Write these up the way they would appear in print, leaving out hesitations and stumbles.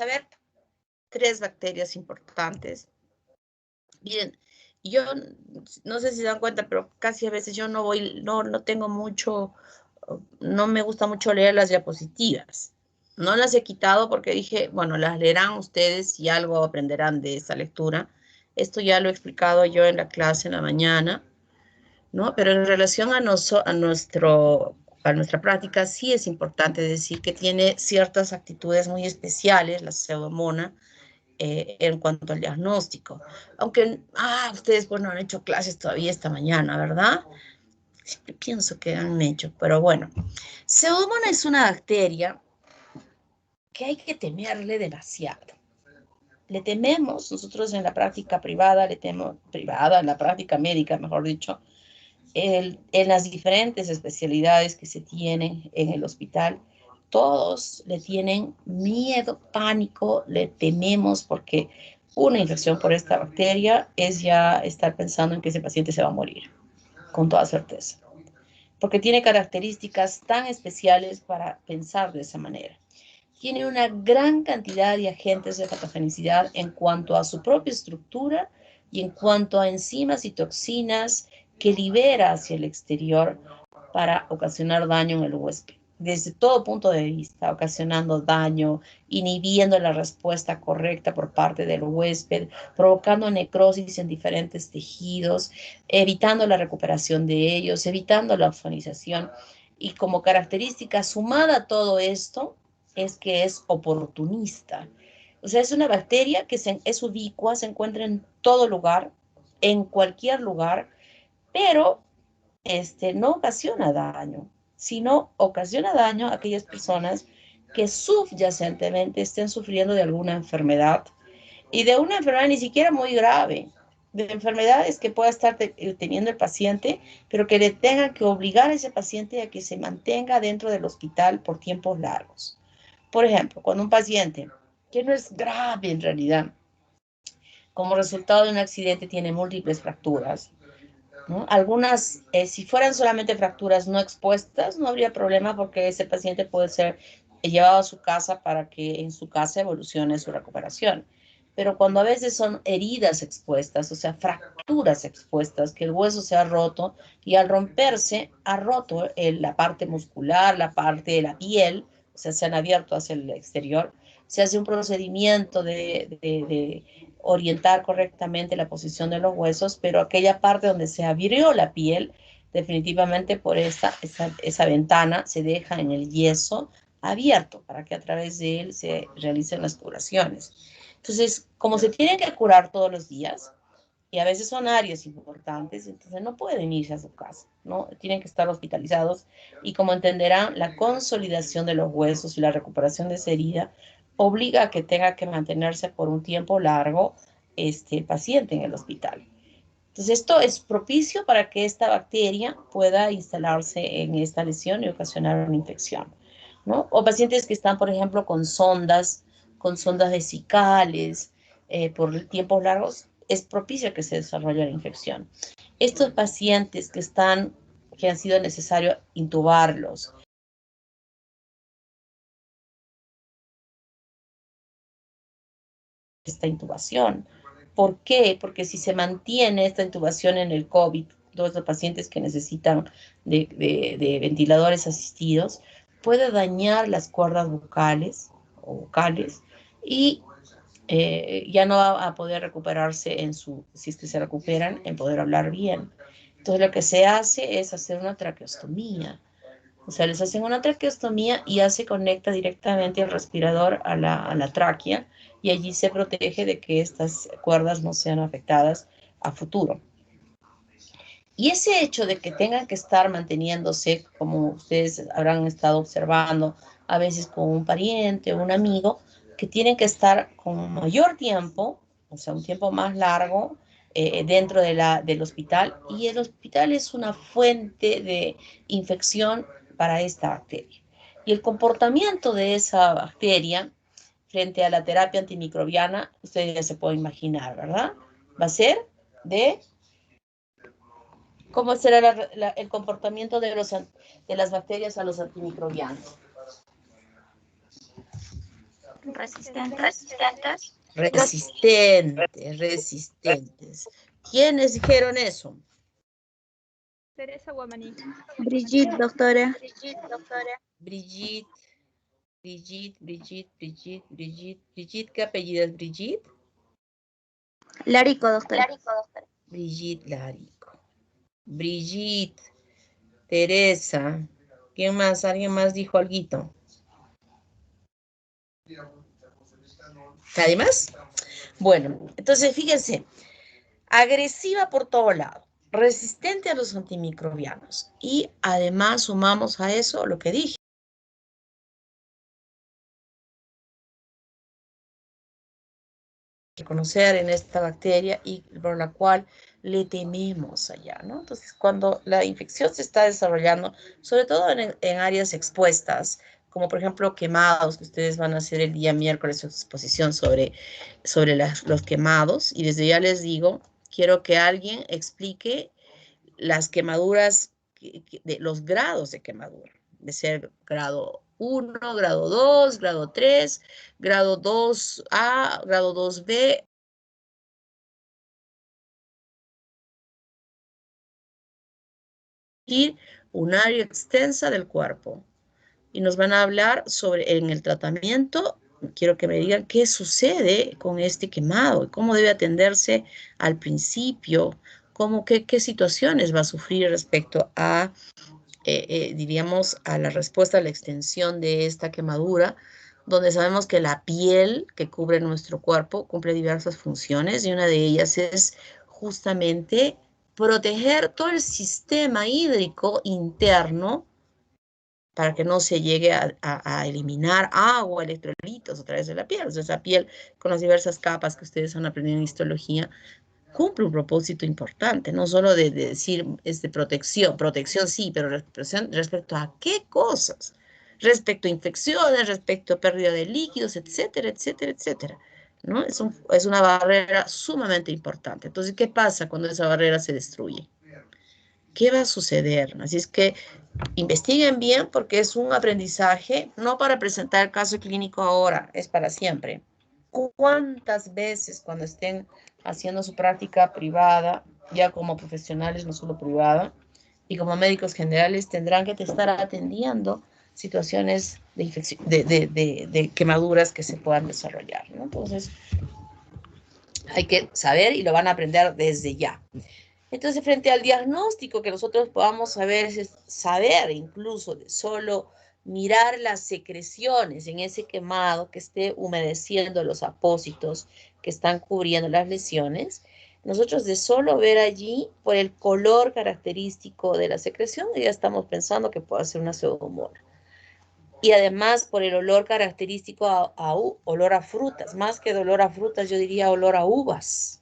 a ver 3 bacterias importantes. Miren, yo no sé si se dan cuenta, pero casi a veces yo no tengo mucho, no me gusta mucho leer las diapositivas. No las he quitado porque dije, bueno, las leerán ustedes y algo aprenderán de esa lectura. Esto ya lo he explicado yo en la clase en la mañana, ¿no? Pero en relación a nuestra práctica, sí es importante decir que tiene ciertas actitudes muy especiales, la pseudomonas, en cuanto al diagnóstico. Aunque, ustedes pues no han hecho clases todavía esta mañana, ¿verdad? Siempre pienso que han hecho, pero bueno. Pseudomonas es una bacteria que hay que temerle demasiado. Le tememos, nosotros en la práctica privada, en la práctica médica, mejor dicho, en las diferentes especialidades que se tienen en el hospital, todos le tienen miedo, pánico, le tememos porque una infección por esta bacteria es ya estar pensando en que ese paciente se va a morir, con toda certeza, porque tiene características tan especiales para pensar de esa manera. Tiene una gran cantidad de agentes de patogenicidad en cuanto a su propia estructura y en cuanto a enzimas y toxinas que libera hacia el exterior para ocasionar daño en el huésped. Desde todo punto de vista, ocasionando daño, inhibiendo la respuesta correcta por parte del huésped, provocando necrosis en diferentes tejidos, evitando la recuperación de ellos, evitando la ozonización. Y como característica sumada a todo esto, es que es oportunista. O sea, es una bacteria que es ubicua, se encuentra en todo lugar, en cualquier lugar, pero no ocasiona daño, sino ocasiona daño a aquellas personas que subyacentemente estén sufriendo de alguna enfermedad, y de una enfermedad ni siquiera muy grave, de enfermedades que pueda estar teniendo el paciente, pero que le tengan que obligar a ese paciente a que se mantenga dentro del hospital por tiempos largos. Por ejemplo, cuando un paciente, que no es grave en realidad, como resultado de un accidente tiene múltiples fracturas, ¿no? Algunas, si fueran solamente fracturas no expuestas, no habría problema porque ese paciente puede ser llevado a su casa para que en su casa evolucione su recuperación. Pero cuando a veces son heridas expuestas, o sea, fracturas expuestas, que el hueso se ha roto y al romperse ha roto la parte muscular, la parte de la piel, o sea, se han abierto hacia el exterior, se hace un procedimiento de orientar correctamente la posición de los huesos, pero aquella parte donde se abrió la piel, definitivamente por esa ventana se deja en el yeso abierto para que a través de él se realicen las curaciones. Entonces, como se tienen que curar todos los días, y a veces son áreas importantes, entonces no pueden irse a su casa, ¿no? Tienen que estar hospitalizados y como entenderán, la consolidación de los huesos y la recuperación de esa herida obliga a que tenga que mantenerse por un tiempo largo el paciente en el hospital. Entonces esto es propicio para que esta bacteria pueda instalarse en esta lesión y ocasionar una infección, ¿no? O pacientes que están, por ejemplo, con sondas vesicales por tiempos largos, es propicio que se desarrolle la infección. Estos pacientes que han sido necesario intubarlos, esta intubación. ¿Por qué? Porque si se mantiene esta intubación en el COVID, todos los pacientes que necesitan de ventiladores asistidos, puede dañar las cuerdas vocales y ya no va a poder recuperarse si es que se recuperan, en poder hablar bien. Entonces lo que se hace es hacer una traqueostomía. O sea, les hacen una traqueostomía y ya se conecta directamente el respirador a la tráquea y allí se protege de que estas cuerdas no sean afectadas a futuro. Y ese hecho de que tengan que estar manteniéndose, como ustedes habrán estado observando, a veces con un pariente o un amigo, que tienen que estar con mayor tiempo, o sea, un tiempo más largo, dentro del hospital, y el hospital es una fuente de infección para esta bacteria. Y el comportamiento de esa bacteria frente a la terapia antimicrobiana, ustedes ya se pueden imaginar, ¿verdad? Va a ser ¿cómo será el comportamiento de las bacterias a los antimicrobianos? Resistentes. Resistentes. ¿Quiénes dijeron eso? Teresa Guamaní. Brigitte, doctora. Brigitte, ¿qué apellido es Brigitte? Larico, doctora. Brigitte Larico. Brigitte, Teresa. ¿Quién más? ¿Alguien más dijo alguito? ¿Nadie más? Bueno, entonces fíjense, agresiva por todo lado, resistente a los antimicrobianos y además sumamos a eso lo que dije. Que conocer en esta bacteria y por la cual le tememos allá, ¿no? Entonces, cuando la infección se está desarrollando, sobre todo en áreas expuestas, como por ejemplo quemados, que ustedes van a hacer el día miércoles su exposición sobre los quemados, y desde ya les digo, quiero que alguien explique las quemaduras, de los grados de quemadura, de ser grado 1, grado 2, grado 3, grado 2A, grado 2B. Y un área extensa del cuerpo. Y nos van a hablar sobre en el tratamiento. Quiero que me digan qué sucede con este quemado, cómo debe atenderse al principio, qué situaciones va a sufrir respecto a diríamos, a la respuesta a la extensión de esta quemadura, donde sabemos que la piel que cubre nuestro cuerpo cumple diversas funciones y una de ellas es justamente proteger todo el sistema hídrico interno para que no se llegue a eliminar agua, electrolitos a través de la piel. O sea, esa piel con las diversas capas que ustedes han aprendido en histología cumple un propósito importante, no solo de decir protección sí, pero protección respecto a qué cosas, respecto a infecciones, respecto a pérdida de líquidos, etcétera, etcétera, etcétera, ¿no? Es una barrera sumamente importante. Entonces, ¿qué pasa cuando esa barrera se destruye? ¿Qué va a suceder? Así es que investiguen bien porque es un aprendizaje, no para presentar el caso clínico ahora, es para siempre. ¿Cuántas veces cuando estén haciendo su práctica privada, ya como profesionales, no solo privada, y como médicos generales, tendrán que estar atendiendo situaciones de infección, de quemaduras que se puedan desarrollar, ¿no? Entonces, hay que saber y lo van a aprender desde ya. Entonces, frente al diagnóstico que nosotros podamos saber incluso de solo mirar las secreciones en ese quemado que esté humedeciendo los apósitos que están cubriendo las lesiones, nosotros de solo ver allí, por el color característico de la secreción, ya estamos pensando que puede ser una pseudomonas. Y además por el olor característico olor a frutas, más que de olor a frutas, yo diría olor a uvas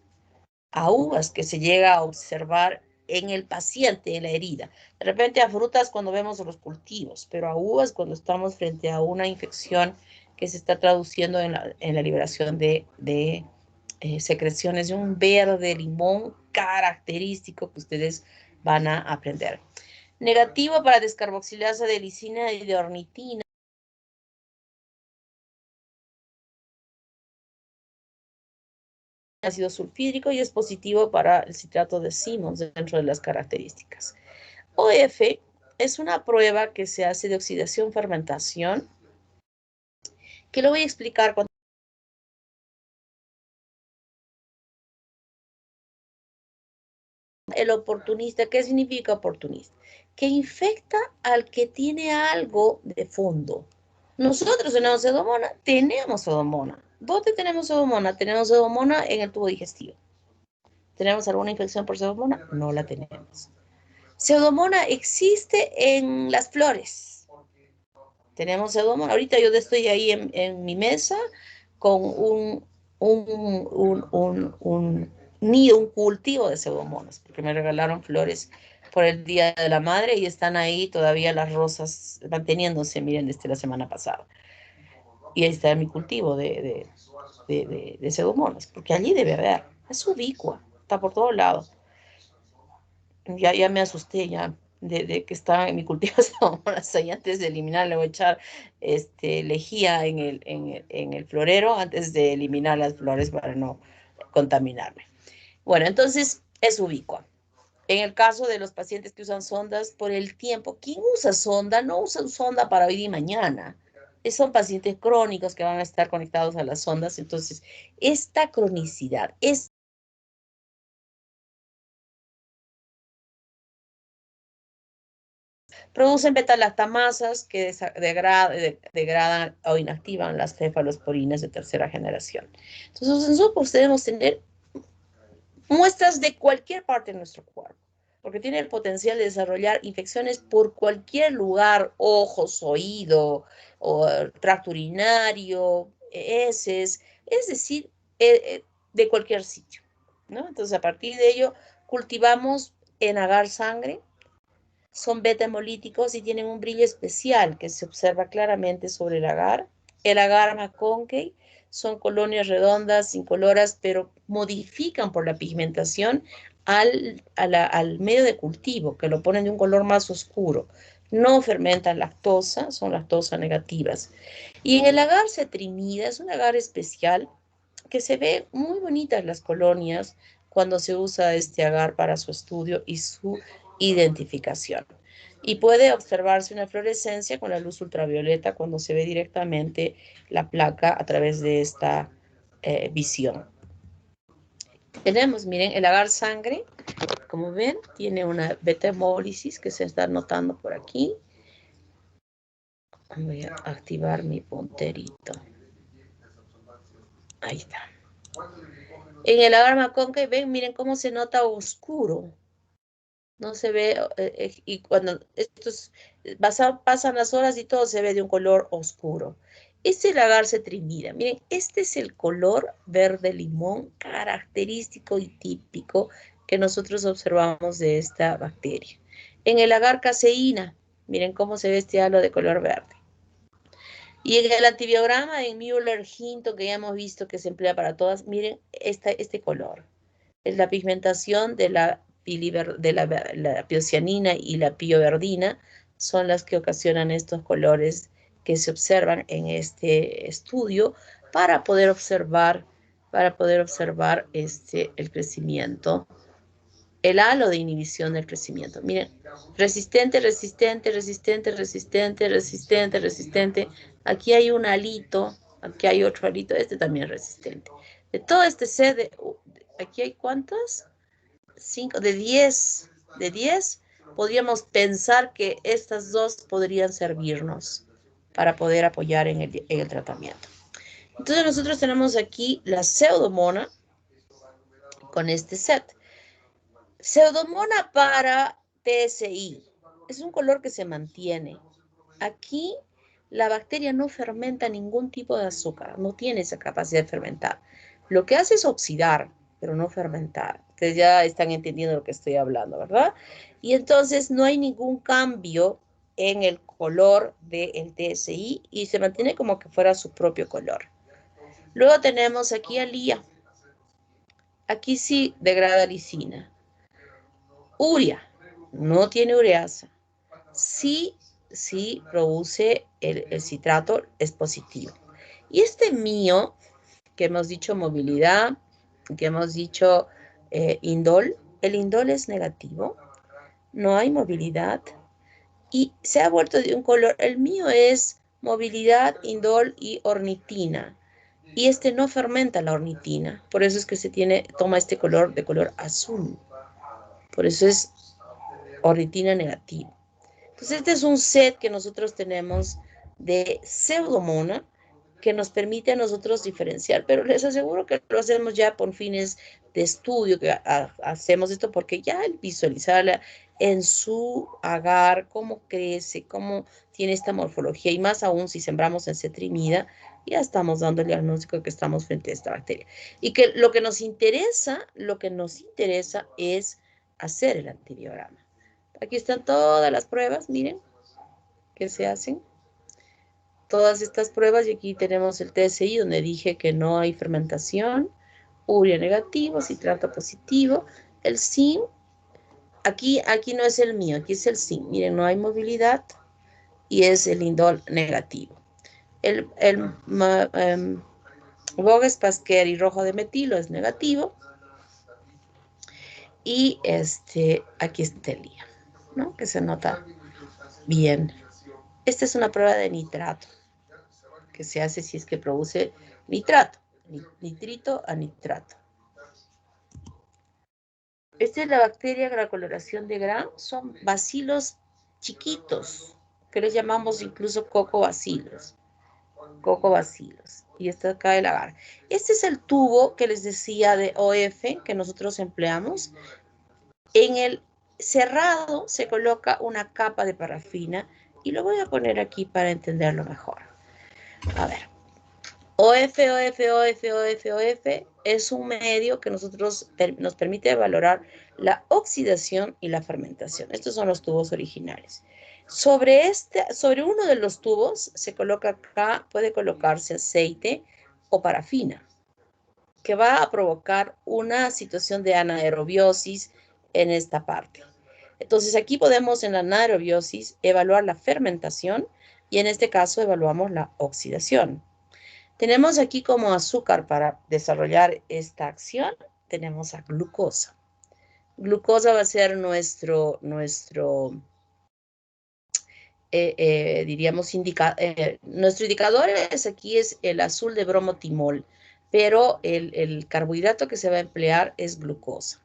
que se llega a observar en el paciente, en la herida. De repente a frutas cuando vemos los cultivos, pero a uvas cuando estamos frente a una infección que se está traduciendo en la liberación de secreciones de un verde limón característico que ustedes van a aprender. Negativo para descarboxilasa de lisina y de ornitina. Ácido sulfídrico y es positivo para el citrato de Simmons dentro de las características. OF es una prueba que se hace de oxidación-fermentación, que lo voy a explicar con el oportunista. ¿Qué significa oportunista? Que infecta al que tiene algo de fondo. Nosotros tenemos pseudomonas. ¿Dónde tenemos pseudomonas? Tenemos pseudomonas en el tubo digestivo. ¿Tenemos alguna infección por pseudomonas? No la tenemos. Pseudomonas existe en las flores. Tenemos pseudomonas. Ahorita yo estoy ahí en mi mesa con un nido, un cultivo de pseudomonas, porque me regalaron flores por el Día de la Madre y están ahí todavía las rosas manteniéndose, miren, desde la semana pasada. Y ahí está mi cultivo de pseudomonas, porque allí debe haber. Es ubicua, está por todos lados. Ya me asusté, ya de que estaba en mi cultivo Pseudomonas ahí, antes de eliminar, le voy a echar lejía en el florero antes de eliminar las flores para no contaminarme. Bueno, entonces es ubicua. En el caso de los pacientes que usan sondas, por el tiempo, ¿quién usa sonda? No usa sonda para hoy y mañana. Son pacientes crónicos que van a estar conectados a las sondas. Entonces, esta cronicidad, producen beta-lactamasas que degradan o inactivan las cefalosporinas de tercera generación. Entonces, nosotros debemos tener muestras de cualquier parte de nuestro cuerpo, porque tiene el potencial de desarrollar infecciones por cualquier lugar, ojos, oído, o tracto urinario, heces, es decir, de cualquier sitio, ¿no? Entonces, a partir de ello, cultivamos en agar sangre. Son beta-hemolíticos y tienen un brillo especial que se observa claramente sobre el agar. El agar McConkey son colonias redondas, incoloras, pero modifican por la pigmentación al medio de cultivo, que lo ponen de un color más oscuro. No fermentan lactosa, son lactosa negativas. Y en el agar cetrimida es un agar especial que se ve muy bonitas las colonias cuando se usa este agar para su estudio y su identificación. Y puede observarse una fluorescencia con la luz ultravioleta cuando se ve directamente la placa a través de esta visión. Tenemos, miren, el agar sangre, como ven, tiene una beta-hemólisis que se está notando por aquí. Voy a activar mi punterito. Ahí está. En el agar McConkey, ven, miren cómo se nota oscuro. No se ve, y cuando estos pasan las horas y todo se ve de un color oscuro. Este lagar cetrimida, miren, este es el color verde limón característico y típico que nosotros observamos de esta bacteria. En el agar caseína, miren cómo se ve este halo de color verde. Y en el antibiograma de Müller-Hinton, que ya hemos visto que se emplea para todas, miren este color. Es la pigmentación de la piocianina y la pioverdina, son las que ocasionan estos colores que se observan en este estudio para poder observar el crecimiento, el halo de inhibición del crecimiento. Miren, resistente, resistente, resistente, resistente, resistente, resistente. Aquí hay un halito, aquí hay otro halito, este también es resistente. De todo este set, aquí hay ¿cuántos? 5, de 10, podríamos pensar que estas dos podrían servirnos para poder apoyar en el tratamiento. Entonces nosotros tenemos aquí la pseudomona con este set. Pseudomona para TSI. Es un color que se mantiene. Aquí la bacteria no fermenta ningún tipo de azúcar, no tiene esa capacidad de fermentar. Lo que hace es oxidar, pero no fermentar. Ustedes ya están entendiendo lo que estoy hablando, ¿verdad? Y entonces no hay ningún cambio en el color del TSI y se mantiene como que fuera su propio color. Luego tenemos aquí a Lía. Aquí sí degrada lisina. Urea, no tiene ureasa. Sí produce el citrato, es positivo. Y este mío, que hemos dicho movilidad, que hemos dicho indol, el indol es negativo, no hay movilidad y se ha vuelto de un color, el mío es movilidad, indol y ornitina. Y este no fermenta la ornitina, por eso es que toma este color de color azul. Por eso es ornitina negativo. Entonces este es un set que nosotros tenemos de pseudomona que nos permite a nosotros diferenciar, pero les aseguro que lo hacemos ya por fines de estudio, que hacemos esto porque ya al visualizarla en su agar, cómo crece, cómo tiene esta morfología, y más aún si sembramos en cetrimida, ya estamos dando el diagnóstico de que estamos frente a esta bacteria. Y que lo que nos interesa es hacer el antibiograma. Aquí están todas las pruebas, miren, que se hacen. Todas estas pruebas, y aquí tenemos el TSI, donde dije que no hay fermentación, urea negativo, citrato positivo, el zinc, Aquí no es el mío, aquí es el zinc. Miren, no hay movilidad y es el indol negativo. El Voges Pasquer y rojo de metilo es negativo. Y aquí está el día, ¿no? Que se nota bien. Esta es una prueba de nitrato que se hace si es que produce nitrato, nitrito a nitrato. Esta es la bacteria de la coloración de Gram, son bacilos chiquitos, que les llamamos incluso cocobacilos. Cocobacilos. Y esta acá el agar. Este es el tubo que les decía de OF que nosotros empleamos. En el cerrado se coloca una capa de parafina y lo voy a poner aquí para entenderlo mejor. A ver. OF es un medio que nos permite valorar la oxidación y la fermentación. Estos son los tubos originales. Sobre uno de los tubos se coloca acá, puede colocarse aceite o parafina, que va a provocar una situación de anaerobiosis en esta parte. Entonces aquí podemos en la anaerobiosis evaluar la fermentación y en este caso evaluamos la oxidación. Tenemos aquí como azúcar para desarrollar esta acción, tenemos a glucosa. Glucosa va a ser nuestro nuestro indicador aquí es el azul de bromotimol, pero el carbohidrato que se va a emplear es glucosa.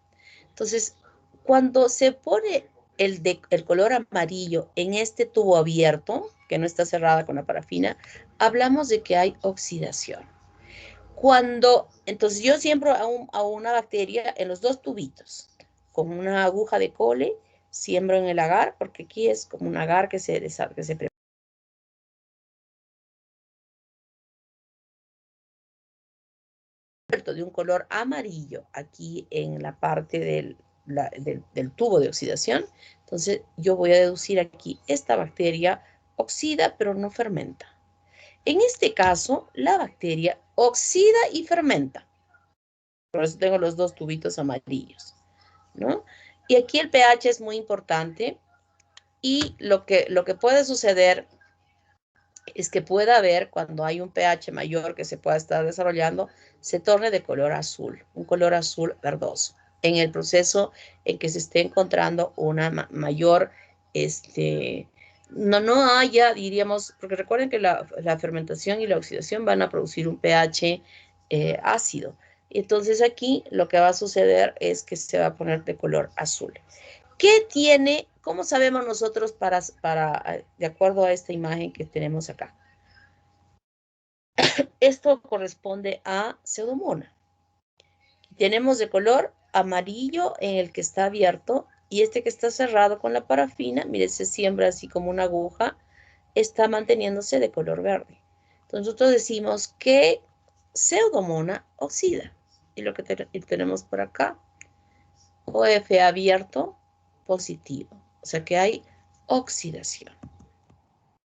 Entonces, cuando se pone el color amarillo en este tubo abierto, que no está cerrada con la parafina, hablamos de que hay oxidación. Entonces yo siembro a una bacteria en los dos tubitos, con una aguja de cole, siembro en el agar, porque aquí es como un agar que se prepara de un color amarillo aquí en la parte del tubo de oxidación. Entonces yo voy a deducir aquí, esta bacteria oxida pero no fermenta. En este caso, la bacteria oxida y fermenta. Por eso tengo los dos tubitos amarillos, ¿no? Y aquí el pH es muy importante y lo que puede suceder es que pueda haber, cuando hay un pH mayor que se pueda estar desarrollando, se torne de color azul, un color azul verdoso, en el proceso en que se esté encontrando una mayor, no haya, diríamos, porque recuerden que la fermentación y la oxidación van a producir un pH ácido. Entonces aquí lo que va a suceder es que se va a poner de color azul. ¿Qué tiene? ¿Cómo sabemos nosotros de acuerdo a esta imagen que tenemos acá? Esto corresponde a Pseudomonas. Tenemos de color amarillo en el que está abierto y este que está cerrado con la parafina, mire, se siembra así como una aguja, está manteniéndose de color verde. Entonces nosotros decimos que Pseudomonas oxida. Y lo que tenemos por acá, OF abierto, positivo. O sea que hay oxidación.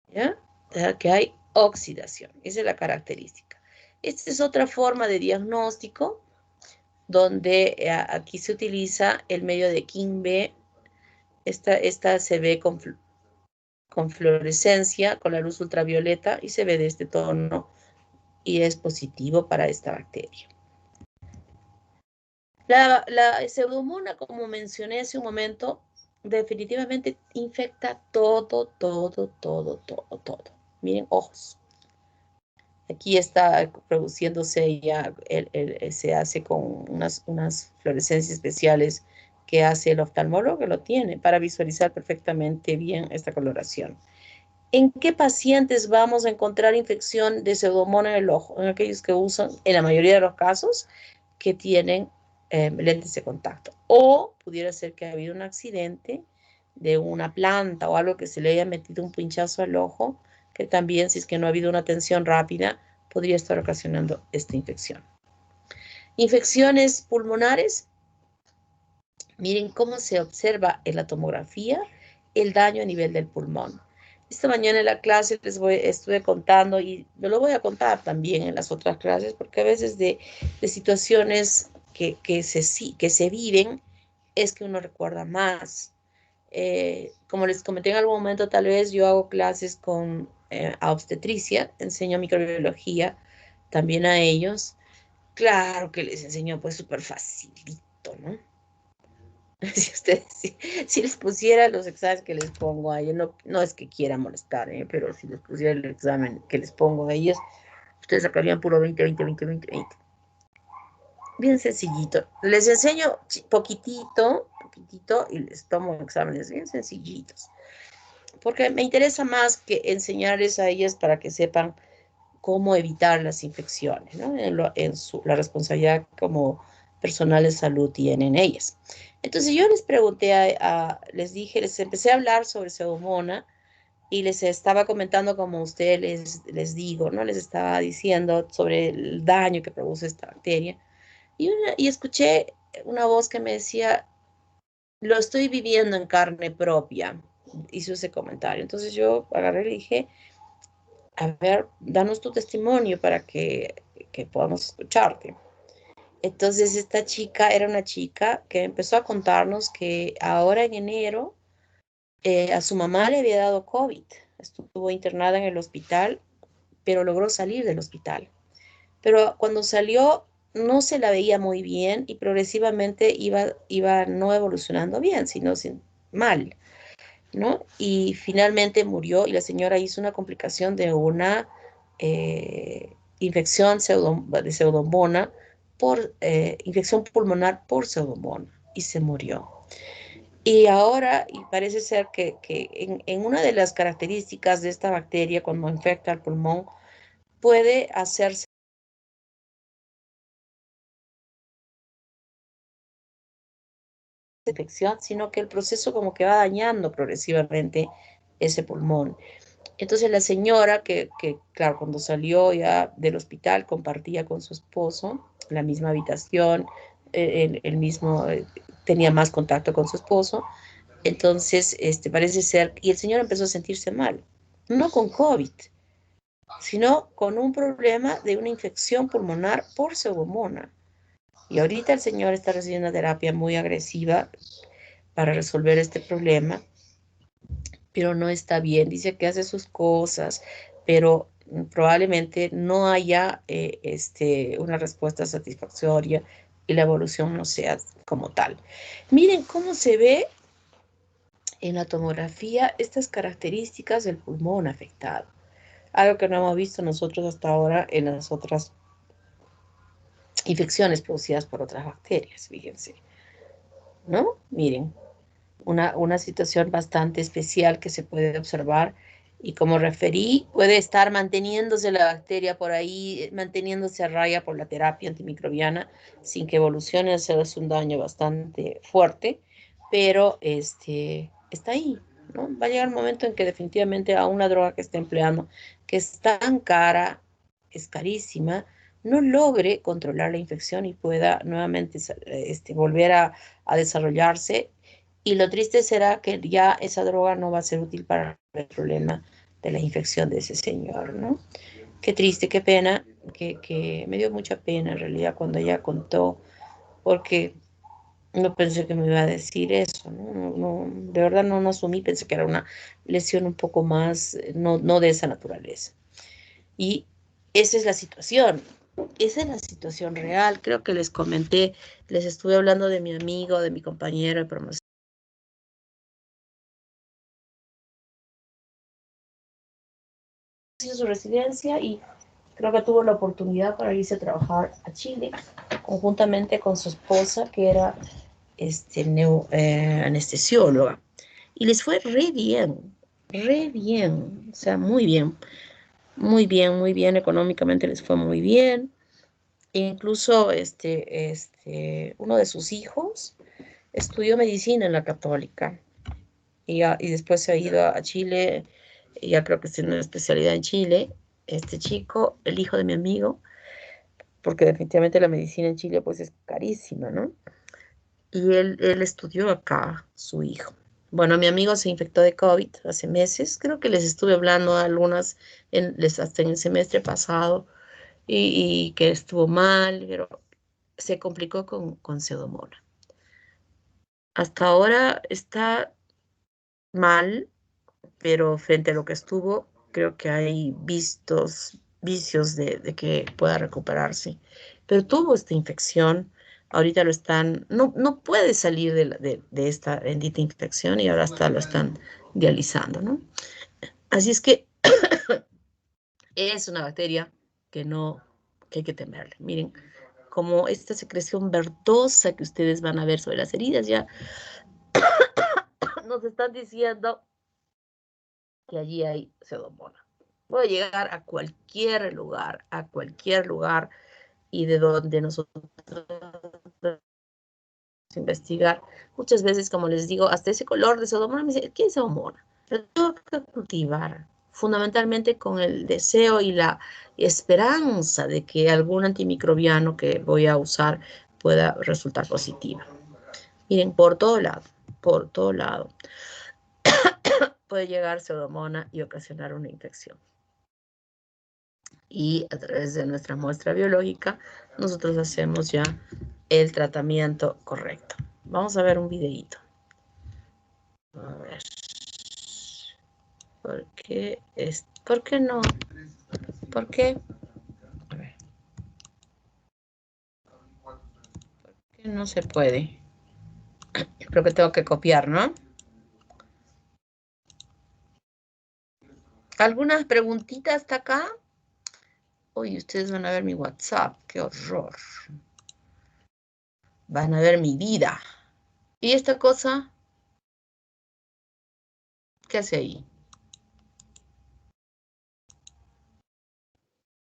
¿Ya? O sea que hay oxidación. Esa es la característica. Esta es otra forma de diagnóstico donde aquí se utiliza el medio de King B. Esta se ve con fluorescencia, con la luz ultravioleta y se ve de este tono y es positivo para esta bacteria. La Pseudomonas, como mencioné hace un momento, definitivamente infecta todo. Miren, ojos. Aquí está produciéndose ya, se hace con unas fluorescencias especiales que hace el oftalmólogo, que lo tiene para visualizar perfectamente bien esta coloración. ¿En qué pacientes vamos a encontrar infección de Pseudomonas en el ojo? En aquellos que usan, en la mayoría de los casos, que tienen lentes de contacto. O pudiera ser que ha habido un accidente de una planta o algo que se le haya metido un pinchazo al ojo, que también, si es que no ha habido una atención rápida, podría estar ocasionando esta infección. Infecciones pulmonares. Miren cómo se observa en la tomografía el daño a nivel del pulmón. Esta mañana en la clase estuve contando y me lo voy a contar también en las otras clases, porque a veces de situaciones que se viven, es que uno recuerda más. Como les comenté en algún momento, tal vez yo hago clases con a obstetricia, enseño microbiología también a ellos. Claro que les enseño pues súper facilito, ¿no? Si ustedes, si les pusiera los exámenes que les pongo a ellos, no es que quiera molestar, pero si les pusiera el examen que les pongo a ellos, ustedes sacarían puro 20, 20, 20, 20, 20. Bien sencillito. Les enseño poquitito, poquitito y les tomo exámenes bien sencillitos. Porque me interesa más que enseñarles a ellas para que sepan cómo evitar las infecciones, ¿no? La responsabilidad como personal de salud tienen ellas. Entonces yo les pregunté, les dije, les empecé a hablar sobre Pseudomonas y les estaba comentando como usted les digo, ¿no? Les estaba diciendo sobre el daño que produce esta bacteria. Y escuché una voz que me decía, lo estoy viviendo en carne propia. Hizo ese comentario. Entonces yo agarré y le dije, a ver, danos tu testimonio para que podamos escucharte. Entonces esta chica era una chica que empezó a contarnos que ahora en enero a su mamá le había dado COVID. Estuvo internada en el hospital, pero logró salir del hospital. Pero cuando salió no se la veía muy bien y progresivamente iba no evolucionando bien, sino mal, ¿no? Y finalmente murió y la señora hizo una complicación de una infección de pseudomonas por infección pulmonar por pseudomonas y se murió. Y ahora, y parece ser que en una de las características de esta bacteria cuando infecta el pulmón, puede hacerse infección, sino que el proceso como que va dañando progresivamente ese pulmón. Entonces la señora claro, cuando salió ya del hospital compartía con su esposo la misma habitación, el mismo, tenía más contacto con su esposo, entonces parece ser, y el señor empezó a sentirse mal, no con COVID, sino con un problema de una infección pulmonar por pseudomonas. Y ahorita el señor está recibiendo una terapia muy agresiva para resolver este problema, pero no está bien. Dice que hace sus cosas, pero probablemente no haya una respuesta satisfactoria y la evolución no sea como tal. Miren cómo se ve en la tomografía estas características del pulmón afectado. Algo que no hemos visto nosotros hasta ahora en las otras infecciones producidas por otras bacterias, fíjense, ¿no? Miren, una situación bastante especial que se puede observar y como referí, puede estar manteniéndose la bacteria por ahí, manteniéndose a raya por la terapia antimicrobiana sin que evolucione, hacerse un daño bastante fuerte, pero está ahí, ¿no? Va a llegar un momento en que definitivamente a una droga que esté empleando, que es tan cara, es carísima, no logre controlar la infección y pueda nuevamente volver a desarrollarse y lo triste será que ya esa droga no va a ser útil para el problema de la infección de ese señor, ¿no? Qué triste, qué pena, que me dio mucha pena en realidad cuando ella contó, porque no pensé que me iba a decir eso, ¿no? De verdad no asumí, pensé que era una lesión un poco más, no de esa naturaleza. Y esa es la situación. Esa es la situación real. Creo que les comenté, les estuve hablando de mi amigo, de mi compañero de promoción hizo su residencia y creo que tuvo la oportunidad para irse a trabajar a Chile conjuntamente con su esposa que era anestesióloga y les fue re bien, o sea, muy bien, muy bien, muy bien, económicamente les fue muy bien. E incluso uno de sus hijos estudió medicina en la Católica y después se ha ido a Chile, y ya creo que tiene una especialidad en Chile, este chico, el hijo de mi amigo, porque definitivamente la medicina en Chile pues es carísima, ¿no? Y él estudió acá, su hijo. Bueno, mi amigo se infectó de COVID hace meses, creo que les estuve hablando a algunas, hasta en el semestre pasado, y que estuvo mal, pero se complicó con Pseudomonas. hasta ahora está mal, pero frente a lo que estuvo, creo que hay vicios de que pueda recuperarse. Pero tuvo esta infección, ahorita lo están, no puede salir de esta bendita infección y ahora hasta lo están dializando, ¿no? Así es que es una bacteria que no, que hay que temerle. Miren, como esta secreción verdosa que ustedes van a ver sobre las heridas, ya nos están diciendo que allí hay pseudomonas. Puede llegar a cualquier lugar y de donde nosotros investigar. Muchas veces, como les digo, hasta ese color de pseudomonas, me dice, ¿qué es pseudomonas? Pero tengo que cultivar, fundamentalmente con el deseo y la esperanza de que algún antimicrobiano que voy a usar pueda resultar positiva. Miren, por todo lado, puede llegar pseudomonas y ocasionar una infección. Y a través de nuestra muestra biológica nosotros hacemos ya el tratamiento correcto. Vamos a ver un videíto. A ver. ¿Por qué no? ¿Por qué? A ver. ¿Por qué no se puede? Creo que tengo que copiar, ¿no? ¿Algunas preguntitas hasta acá? Uy, ustedes van a ver mi WhatsApp. ¡Qué horror! Van a ver mi vida. ¿Y esta cosa? ¿Qué hace ahí?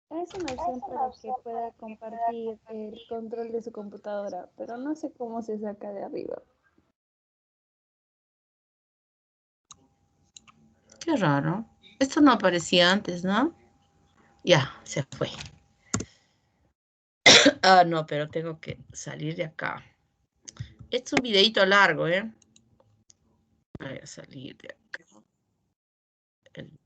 Es una opción para que pueda compartir el control de su computadora, pero no sé cómo se saca de arriba. Qué raro. Esto no aparecía antes, ¿no? Ya, se fue. Ah, no, pero tengo que salir de acá. Este es un videito largo, ¿eh? Voy a salir de acá. El-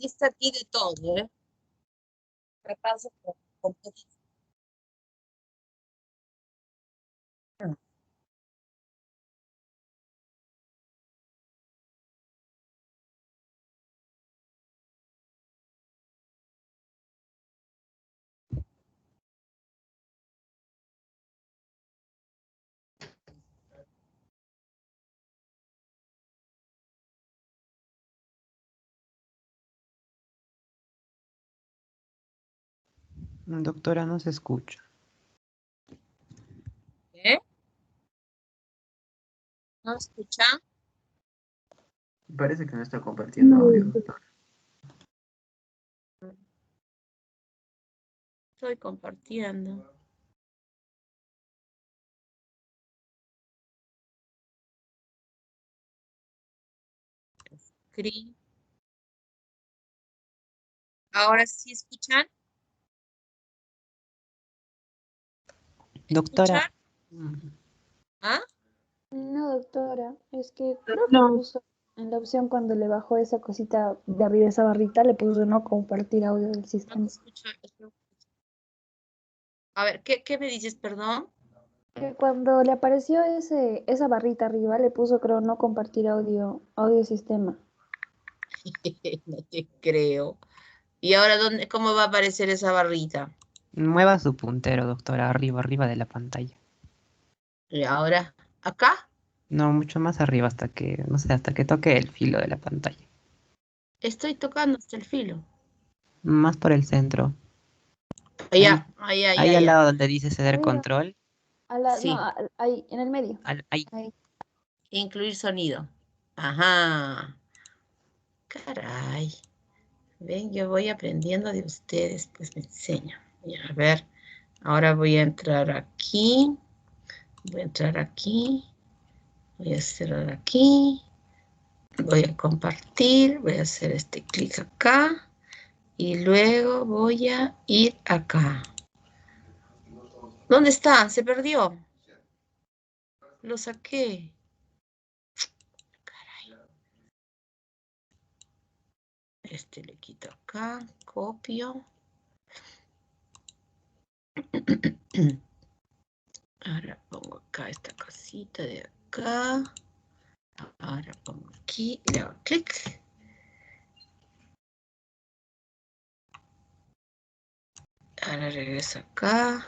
Y está aquí de todo, ¿eh? Repaso por todo. Doctora, no se escucha. ¿Eh? ¿No escucha? Parece que no está compartiendo audio, doctora. Estoy compartiendo. Screen. Ahora sí escuchan. Doctora. ¿Escuchan? ¿Ah? No, doctora, es que creo que No. puso en la opción cuando le bajó esa cosita de arriba, esa barrita, le puso no compartir audio del No sistema. se escucha. A ver, ¿qué me dices, perdón? Que cuando le apareció esa barrita arriba, le puso creo no compartir audio sistema. No te creo. ¿Y ahora cómo va a aparecer esa barrita? Mueva su puntero, doctora, arriba, arriba de la pantalla. ¿Y ahora? ¿Acá? No, mucho más arriba hasta que, no sé, hasta que toque el filo de la pantalla. Estoy tocando hasta el filo. Más por el centro. Ahí, Allá, allá, ahí allá, al allá. lado donde dice ceder Arriba, control. no, Sí, ahí, en el medio. Ahí. Ahí. incluir sonido. Ajá. Caray. Ven, yo voy aprendiendo de ustedes, pues me enseñan. Ya, a ver, ahora voy a entrar aquí. Voy a entrar aquí. Voy a cerrar aquí. Voy a compartir. Voy a hacer este clic acá. Y luego voy a ir acá. ¿Dónde está? Se perdió. Lo saqué. Caray. Este le quito acá, copio. Ahora pongo acá esta cosita de acá. Ahora pongo aquí, le hago clic. Ahora regreso acá.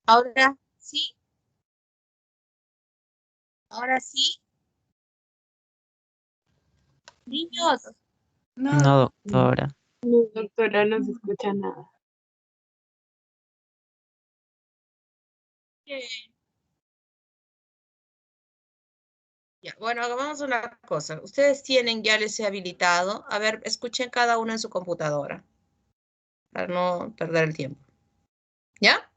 Ahora sí, ahora sí. Niños, No, doctora. No, doctora, no se escucha nada. ya, bueno, hagamos una cosa. Ustedes tienen, ya les he habilitado. A ver, escuchen cada uno en su computadora para no perder el tiempo. ¿Ya?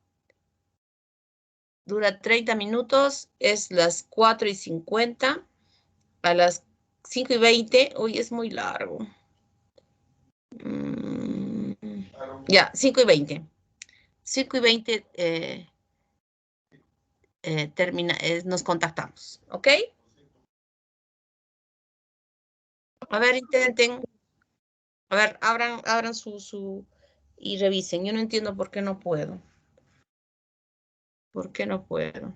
Dura 30 minutos, es las 4:50. A las 5:20, uy, es muy largo. Ya, 5:20. 5:20 nos contactamos, ¿ok? A ver, intenten. A ver, abran y revisen. Yo no entiendo por qué no puedo. ¿Por qué no puedo?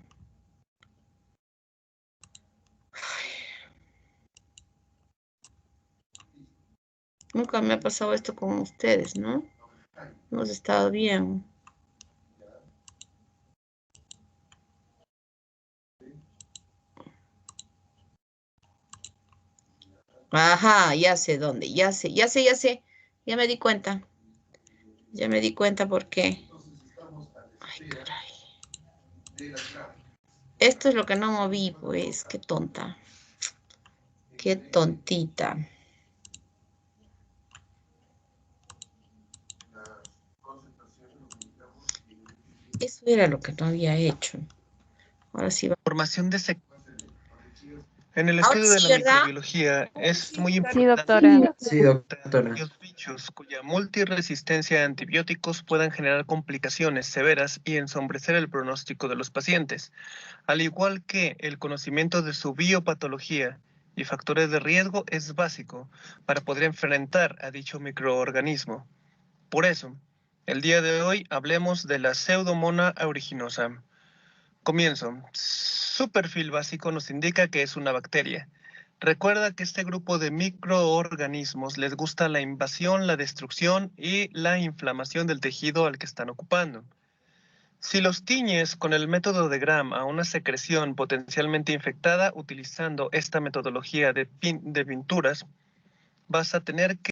Nunca me ha pasado esto con ustedes, ¿no? Hemos estado bien. Ajá, ya sé dónde, ya sé. Ya me di cuenta. Ya me di cuenta por qué. Ay, caray. Esto es lo que no moví, pues. Qué tonta. Qué tontita. Eso era lo que no había hecho. Ahora sí va. Formación de En el Ahora estudio de sí, la ¿verdad? microbiología es muy Sí, importante doctora. Sí, doctora. que los bichos cuya multiresistencia a antibióticos puedan generar complicaciones severas y ensombrecer el pronóstico de los pacientes, al igual que el conocimiento de su biopatología y factores de riesgo es básico para poder enfrentar a dicho microorganismo. Por eso, el día de hoy hablemos de la Pseudomonas aeruginosa. Comienzo. Su perfil básico nos indica que es una bacteria. Recuerda que este grupo de microorganismos les gusta la invasión, la destrucción y la inflamación del tejido al que están ocupando. Si los tiñes con el método de Gram a una secreción potencialmente infectada utilizando esta metodología de pinturas, vas a tener que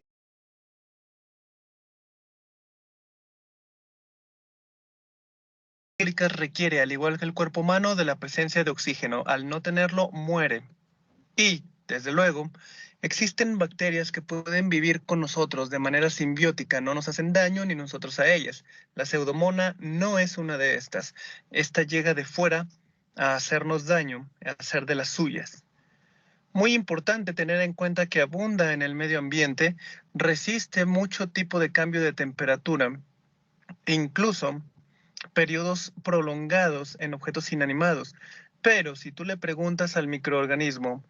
requiere, al igual que el cuerpo humano, de la presencia de oxígeno. Al no tenerlo, muere. Y, desde luego, existen bacterias que pueden vivir con nosotros de manera simbiótica, no nos hacen daño ni nosotros a ellas. La pseudomona no es una de estas. Esta llega de fuera a hacernos daño, a hacer de las suyas. Muy importante tener en cuenta que abunda en el medio ambiente, resiste mucho tipo de cambio de temperatura, incluso periodos prolongados en objetos inanimados. Pero si tú le preguntas al microorganismo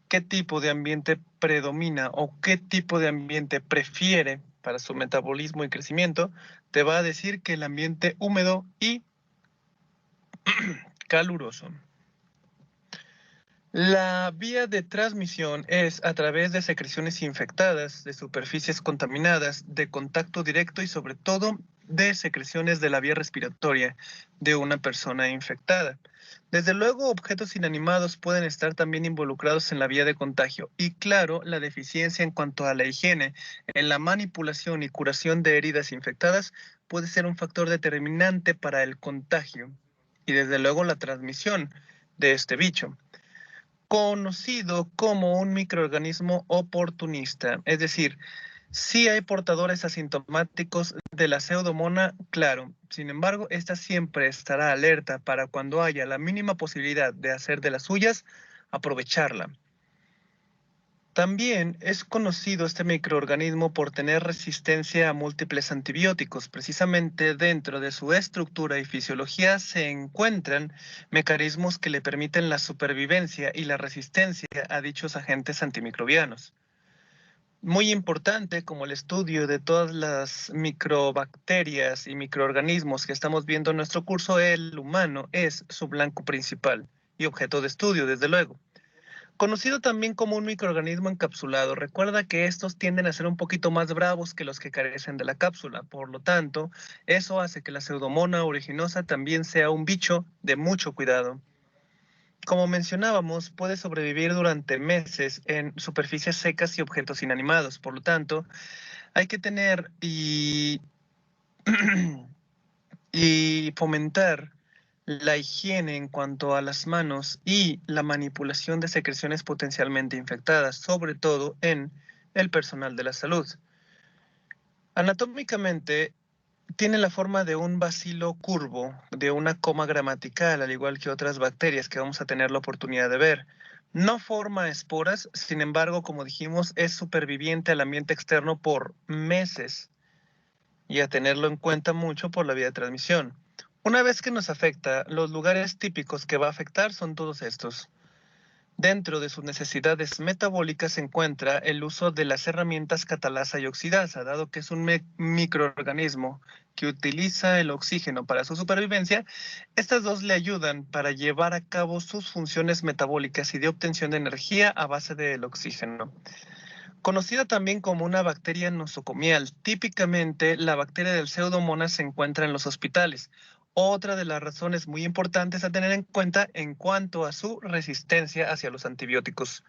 qué tipo de ambiente predomina o qué tipo de ambiente prefiere para su metabolismo y crecimiento, te va a decir que el ambiente húmedo y caluroso. La vía de transmisión es a través de secreciones infectadas, de superficies contaminadas, de contacto directo y sobre todo de secreciones de la vía respiratoria de una persona infectada. Desde luego, objetos inanimados pueden estar también involucrados en la vía de contagio y claro, la deficiencia en cuanto a la higiene, en la manipulación y curación de heridas infectadas puede ser un factor determinante para el contagio y desde luego la transmisión de este bicho, conocido como un microorganismo oportunista, es decir, Sí hay portadores asintomáticos de la pseudomonas, claro. Sin embargo, esta siempre estará alerta para cuando haya la mínima posibilidad de hacer de las suyas, aprovecharla. También es conocido este microorganismo por tener resistencia a múltiples antibióticos. Precisamente dentro de su estructura y fisiología se encuentran mecanismos que le permiten la supervivencia y la resistencia a dichos agentes antimicrobianos. Muy importante, como el estudio de todas las microbacterias y microorganismos que estamos viendo en nuestro curso, el humano es su blanco principal y objeto de estudio, desde luego. Conocido también como un microorganismo encapsulado, recuerda que estos tienden a ser un poquito más bravos que los que carecen de la cápsula. Por lo tanto, eso hace que la Pseudomonas aeruginosa también sea un bicho de mucho cuidado. Como mencionábamos, puede sobrevivir durante meses en superficies secas y objetos inanimados. Por lo tanto, hay que tener y fomentar la higiene en cuanto a las manos y la manipulación de secreciones potencialmente infectadas, sobre todo en el personal de la salud. Anatómicamente, tiene la forma de un bacilo curvo, de una coma gramatical, al igual que otras bacterias que vamos a tener la oportunidad de ver. No forma esporas, sin embargo, como dijimos, es superviviente al ambiente externo por meses y a tenerlo en cuenta mucho por la vía de transmisión. Una vez que nos afecta, los lugares típicos que va a afectar son todos estos. Dentro de sus necesidades metabólicas se encuentra el uso de las herramientas catalasa y oxidasa, dado que es un microorganismo que utiliza el oxígeno para su supervivencia. Estas dos le ayudan para llevar a cabo sus funciones metabólicas y de obtención de energía a base del oxígeno. Conocida también como una bacteria nosocomial, típicamente la bacteria del Pseudomonas se encuentra en los hospitales. Otra de las razones muy importantes a tener en cuenta en cuanto a su resistencia hacia los antibióticos.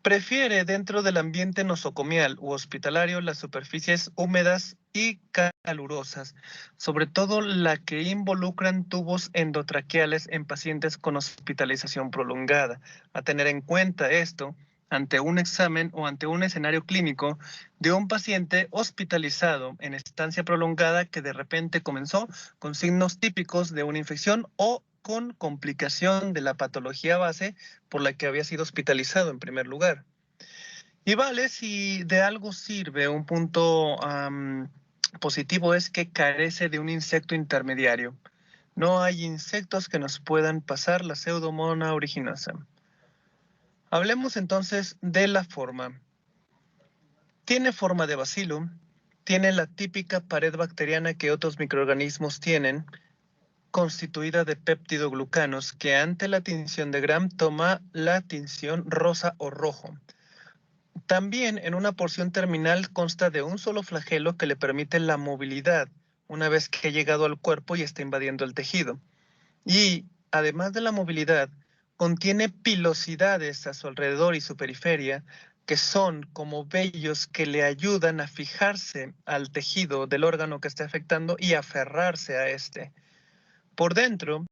Prefiere dentro del ambiente nosocomial u hospitalario las superficies húmedas y calurosas, sobre todo la que involucran tubos endotraqueales en pacientes con hospitalización prolongada. A tener en cuenta esto ante un examen o ante un escenario clínico de un paciente hospitalizado en estancia prolongada que de repente comenzó con signos típicos de una infección o con complicación de la patología base por la que había sido hospitalizado en primer lugar. Y vale, si de algo sirve, un punto positivo es que carece de un insecto intermediario. No hay insectos que nos puedan pasar la Pseudomonas aeruginosa. Hablemos entonces de la forma. Tiene forma de bacilo, tiene la típica pared bacteriana que otros microorganismos tienen, constituida de péptidoglucanos que ante la tinción de Gram toma la tinción rosa o rojo. También en una porción terminal consta de un solo flagelo que le permite la movilidad una vez que ha llegado al cuerpo y está invadiendo el tejido. Y además de la movilidad, contiene pilosidades a su alrededor y su periferia, que son como vellos que le ayudan a fijarse al tejido del órgano que está afectando y aferrarse a este. Por dentro,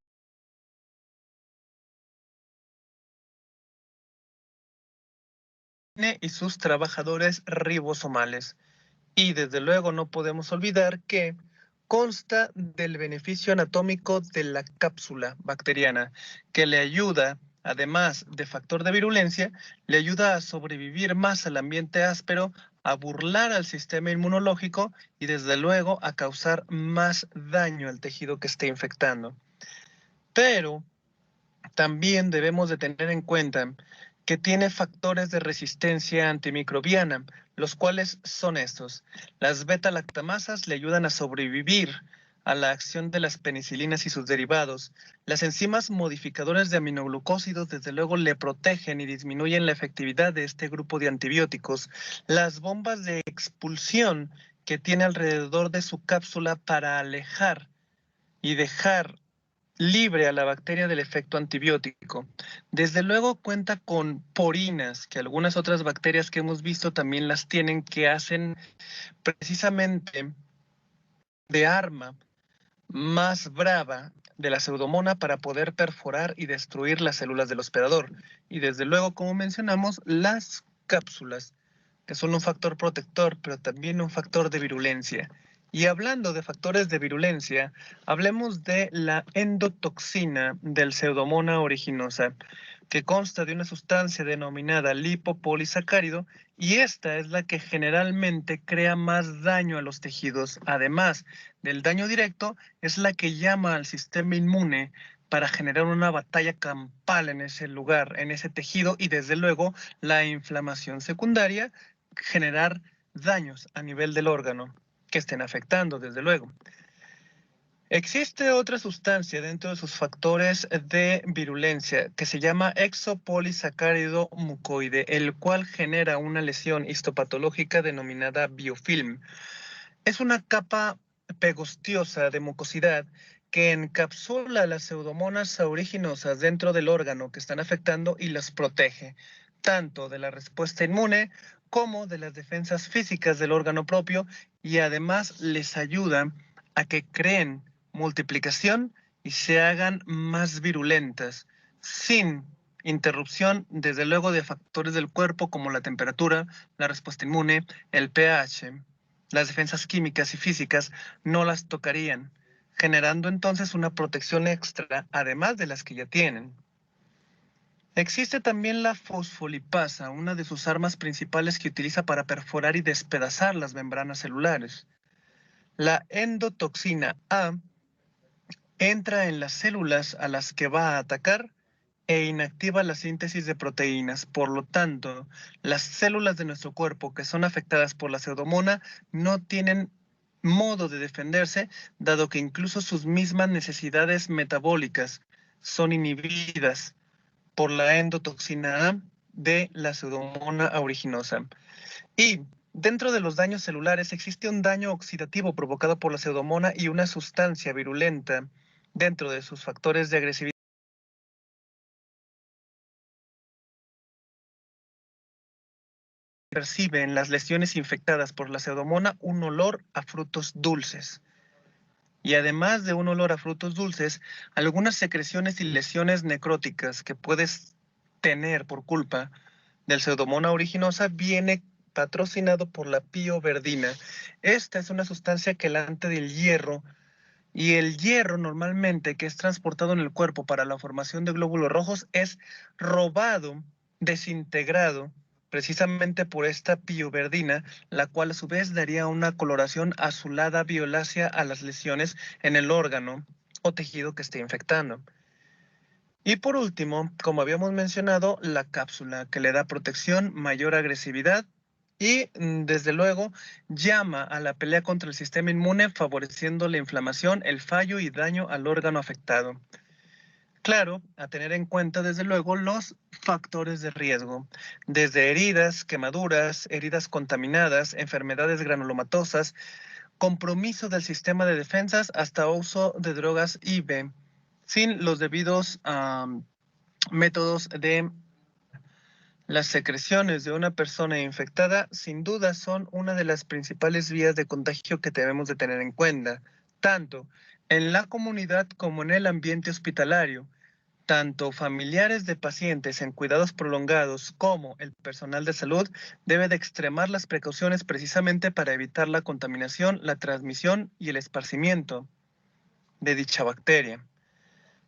y sus trabajadores ribosomales. Y desde luego no podemos olvidar que consta del beneficio anatómico de la cápsula bacteriana, que le ayuda, además de factor de virulencia, le ayuda a sobrevivir más al ambiente áspero, a burlar al sistema inmunológico y desde luego a causar más daño al tejido que esté infectando. Pero también debemos de tener en cuenta que tiene factores de resistencia antimicrobiana, los cuales son estos. Las beta-lactamasas le ayudan a sobrevivir a la acción de las penicilinas y sus derivados. Las enzimas modificadoras de aminoglucósidos desde luego le protegen y disminuyen la efectividad de este grupo de antibióticos. Las bombas de expulsión que tiene alrededor de su cápsula para alejar y dejar libre a la bacteria del efecto antibiótico. Desde luego cuenta con porinas, que algunas otras bacterias que hemos visto también las tienen, que hacen precisamente de arma más brava de la Pseudomonas para poder perforar y destruir las células del hospedador. Y desde luego, como mencionamos, las cápsulas que son un factor protector, pero también un factor de virulencia. Y hablando de factores de virulencia, hablemos de la endotoxina del Pseudomonas aeruginosa, que consta de una sustancia denominada lipopolisacárido, y esta es la que generalmente crea más daño a los tejidos. Además del daño directo, es la que llama al sistema inmune para generar una batalla campal en ese lugar, en ese tejido, y desde luego la inflamación secundaria, generar daños a nivel del órgano que estén afectando, desde luego. Existe otra sustancia dentro de sus factores de virulencia que se llama exopolisacárido mucoide, el cual genera una lesión histopatológica denominada biofilm. Es una capa pegostiosa de mucosidad que encapsula las pseudomonas aeruginosas dentro del órgano que están afectando y las protege, tanto de la respuesta inmune como de las defensas físicas del órgano propio, y además les ayuda a que creen multiplicación y se hagan más virulentas, sin interrupción, desde luego, de factores del cuerpo como la temperatura, la respuesta inmune, el pH. Las defensas químicas y físicas no las tocarían, generando entonces una protección extra, además de las que ya tienen. Existe también la fosfolipasa, una de sus armas principales que utiliza para perforar y despedazar las membranas celulares. La endotoxina A entra en las células a las que va a atacar e inactiva la síntesis de proteínas. Por lo tanto, las células de nuestro cuerpo que son afectadas por la pseudomona no tienen modo de defenderse, dado que incluso sus mismas necesidades metabólicas son inhibidas por la endotoxina A de la Pseudomonas aeruginosa. Y dentro de los daños celulares existe un daño oxidativo provocado por la pseudomona y una sustancia virulenta dentro de sus factores de agresividad. Percibe en las lesiones infectadas por la pseudomona un olor a frutos dulces. Y además de un olor a frutos dulces, algunas secreciones y lesiones necróticas que puedes tener por culpa del Pseudomonas aeruginosa viene patrocinado por la pioverdina. Esta es una sustancia quelante del hierro, y el hierro normalmente que es transportado en el cuerpo para la formación de glóbulos rojos es robado, desintegrado, precisamente por esta pioverdina, la cual a su vez daría una coloración azulada violácea a las lesiones en el órgano o tejido que esté infectando. Y por último, como habíamos mencionado, la cápsula, que le da protección, mayor agresividad y, desde luego, llama a la pelea contra el sistema inmune, favoreciendo la inflamación, el fallo y daño al órgano afectado. Claro, a tener en cuenta, desde luego, los factores de riesgo, desde heridas, quemaduras, heridas contaminadas, enfermedades granulomatosas, compromiso del sistema de defensas, hasta uso de drogas IV, sin los debidos métodos de... Las secreciones de una persona infectada sin duda son una de las principales vías de contagio que debemos de tener en cuenta, tanto en la comunidad como en el ambiente hospitalario. Tanto familiares de pacientes en cuidados prolongados como el personal de salud debe de extremar las precauciones precisamente para evitar la contaminación, la transmisión y el esparcimiento de dicha bacteria.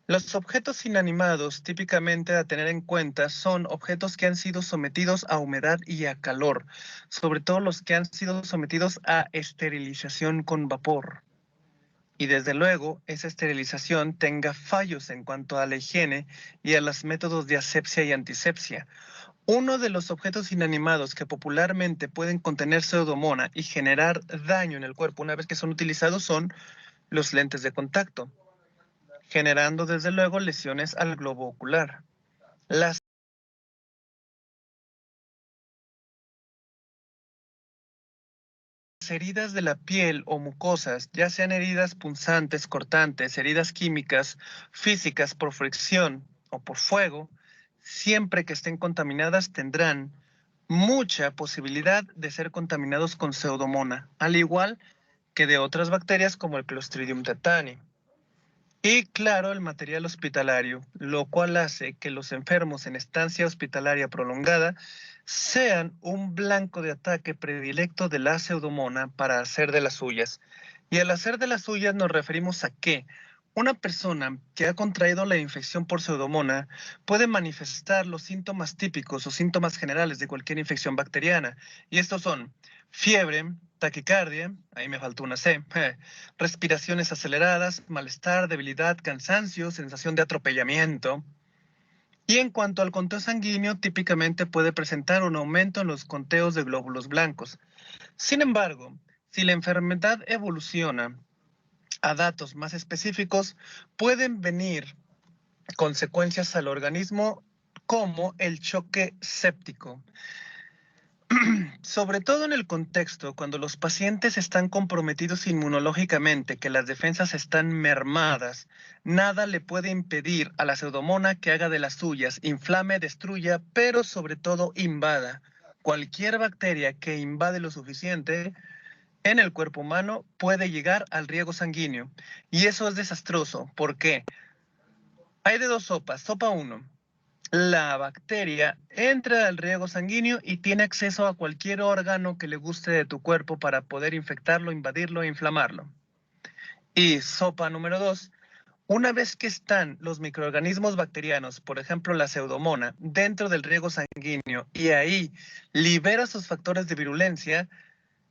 Los objetos inanimados típicamente a tener en cuenta son objetos que han sido sometidos a humedad y a calor, sobre todo los que han sido sometidos a esterilización con vapor. Y desde luego, esa esterilización tenga fallos en cuanto a la higiene y a los métodos de asepsia y antisepsia. Uno de los objetos inanimados que popularmente pueden contener pseudomonas y generar daño en el cuerpo una vez que son utilizados son los lentes de contacto, generando desde luego lesiones al globo ocular. Las heridas de la piel o mucosas, ya sean heridas punzantes, cortantes, heridas químicas, físicas por fricción o por fuego, siempre que estén contaminadas tendrán mucha posibilidad de ser contaminados con pseudomonas, al igual que de otras bacterias como el Clostridium tetani. Y claro, el material hospitalario, lo cual hace que los enfermos en estancia hospitalaria prolongada sean un blanco de ataque predilecto de la pseudomona para hacer de las suyas. Y al hacer de las suyas nos referimos a que una persona que ha contraído la infección por pseudomona puede manifestar los síntomas típicos o síntomas generales de cualquier infección bacteriana. Y estos son fiebre, taquicardia, ahí me faltó una C, respiraciones aceleradas, malestar, debilidad, cansancio, sensación de atropellamiento. Y en cuanto al conteo sanguíneo, típicamente puede presentar un aumento en los conteos de glóbulos blancos. Sin embargo, si la enfermedad evoluciona a datos más específicos, pueden venir consecuencias al organismo como el choque séptico. Sobre todo en el contexto cuando los pacientes están comprometidos inmunológicamente, que las defensas están mermadas, nada le puede impedir a la pseudomona que haga de las suyas, inflame, destruya, pero sobre todo invada. Cualquier bacteria que invade lo suficiente en el cuerpo humano puede llegar al riego sanguíneo. Y eso es desastroso. ¿Por qué? Hay de dos sopas. Sopa 1. La bacteria entra al riego sanguíneo y tiene acceso a cualquier órgano que le guste de tu cuerpo para poder infectarlo, invadirlo e inflamarlo. Y sopa número 2. Una vez que están los microorganismos bacterianos, por ejemplo la pseudomona, dentro del riego sanguíneo y ahí libera sus factores de virulencia,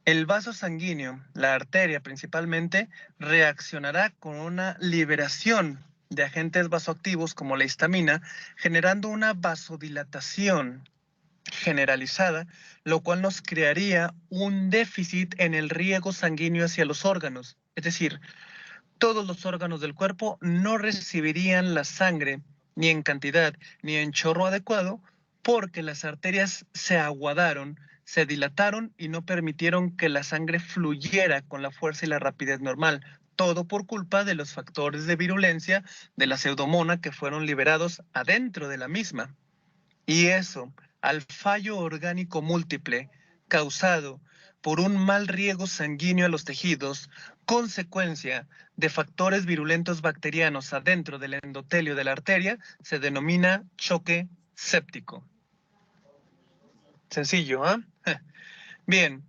el vaso sanguíneo, la arteria principalmente, reaccionará con una liberación de agentes vasoactivos como la histamina, generando una vasodilatación generalizada, lo cual nos crearía un déficit en el riego sanguíneo hacia los órganos. Es decir, todos los órganos del cuerpo no recibirían la sangre ni en cantidad ni en chorro adecuado porque las arterias se aguadaron, se dilataron y no permitieron que la sangre fluyera con la fuerza y la rapidez normal. Todo por culpa de los factores de virulencia de la pseudomona que fueron liberados adentro de la misma. Y eso, al fallo orgánico múltiple causado por un mal riego sanguíneo a los tejidos, consecuencia de factores virulentos bacterianos adentro del endotelio de la arteria, se denomina choque séptico. Sencillo, ¿ah? Bien.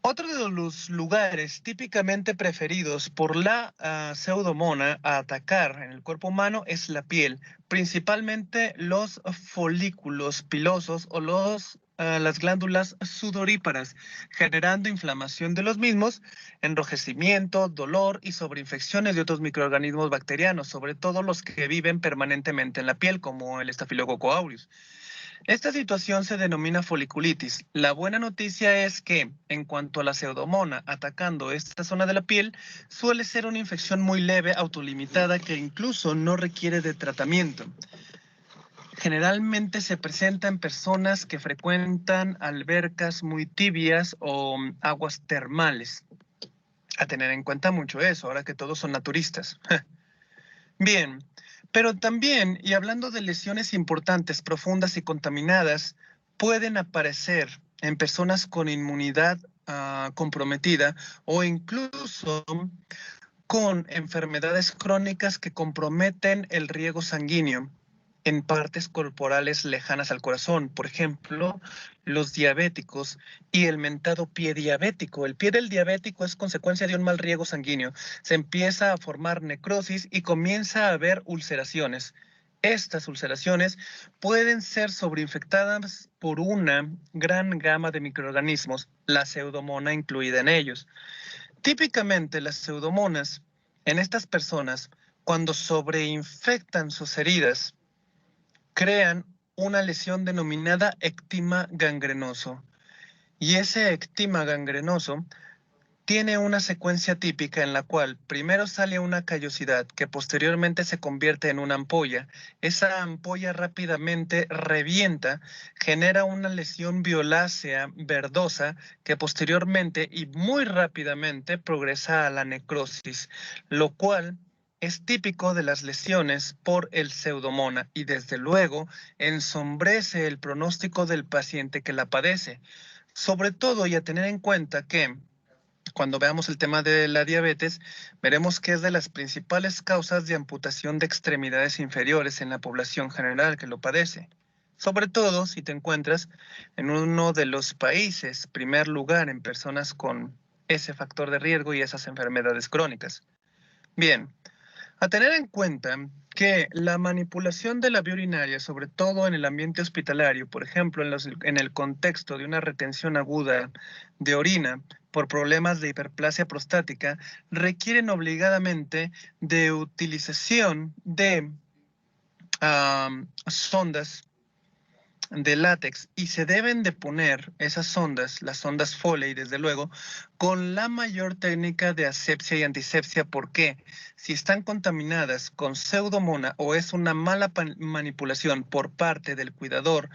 Otro de los lugares típicamente preferidos por la pseudomona a atacar en el cuerpo humano es la piel, principalmente los folículos pilosos o las glándulas sudoríparas, generando inflamación de los mismos, enrojecimiento, dolor y sobreinfecciones de otros microorganismos bacterianos, sobre todo los que viven permanentemente en la piel, como el Staphylococcus aureus. Esta situación se denomina foliculitis. La buena noticia es que, en cuanto a la pseudomona atacando esta zona de la piel, suele ser una infección muy leve, autolimitada, que incluso no requiere de tratamiento. Generalmente se presenta en personas que frecuentan albercas muy tibias o aguas termales. A tener en cuenta mucho eso, ahora que todos son naturistas. Bien. Pero también, y hablando de lesiones importantes, profundas y contaminadas, pueden aparecer en personas con inmunidad comprometida o incluso con enfermedades crónicas que comprometen el riego sanguíneo en partes corporales lejanas al corazón. Por ejemplo, los diabéticos y el mentado pie diabético. El pie del diabético es consecuencia de un mal riego sanguíneo. Se empieza a formar necrosis y comienza a haber ulceraciones. Estas ulceraciones pueden ser sobreinfectadas por una gran gama de microorganismos, la pseudomona incluida en ellos. Típicamente las pseudomonas en estas personas, cuando sobreinfectan sus heridas, crean una lesión denominada ectima gangrenoso. Y ese ectima gangrenoso tiene una secuencia típica en la cual primero sale una callosidad que posteriormente se convierte en una ampolla. Esa ampolla rápidamente revienta, genera una lesión violácea verdosa que posteriormente y muy rápidamente progresa a la necrosis, lo cual es típico de las lesiones por el pseudomona y desde luego ensombrece el pronóstico del paciente que la padece. Sobre todo y a tener en cuenta que cuando veamos el tema de la diabetes, veremos que es de las principales causas de amputación de extremidades inferiores en la población general que lo padece. sobre todo si te encuentras en uno de los países, primer lugar en personas con ese factor de riesgo y esas enfermedades crónicas. Bien, a tener en cuenta que la manipulación de la vía urinaria, sobre todo en el ambiente hospitalario, por ejemplo, en el contexto de una retención aguda de orina por problemas de hiperplasia prostática, requieren obligadamente de utilización de sondas de látex y se deben de poner esas sondas, las sondas Foley, desde luego, con la mayor técnica de asepsia y antisepsia. ¿Por qué? Si están contaminadas con pseudomona o es una mala manipulación por parte del cuidador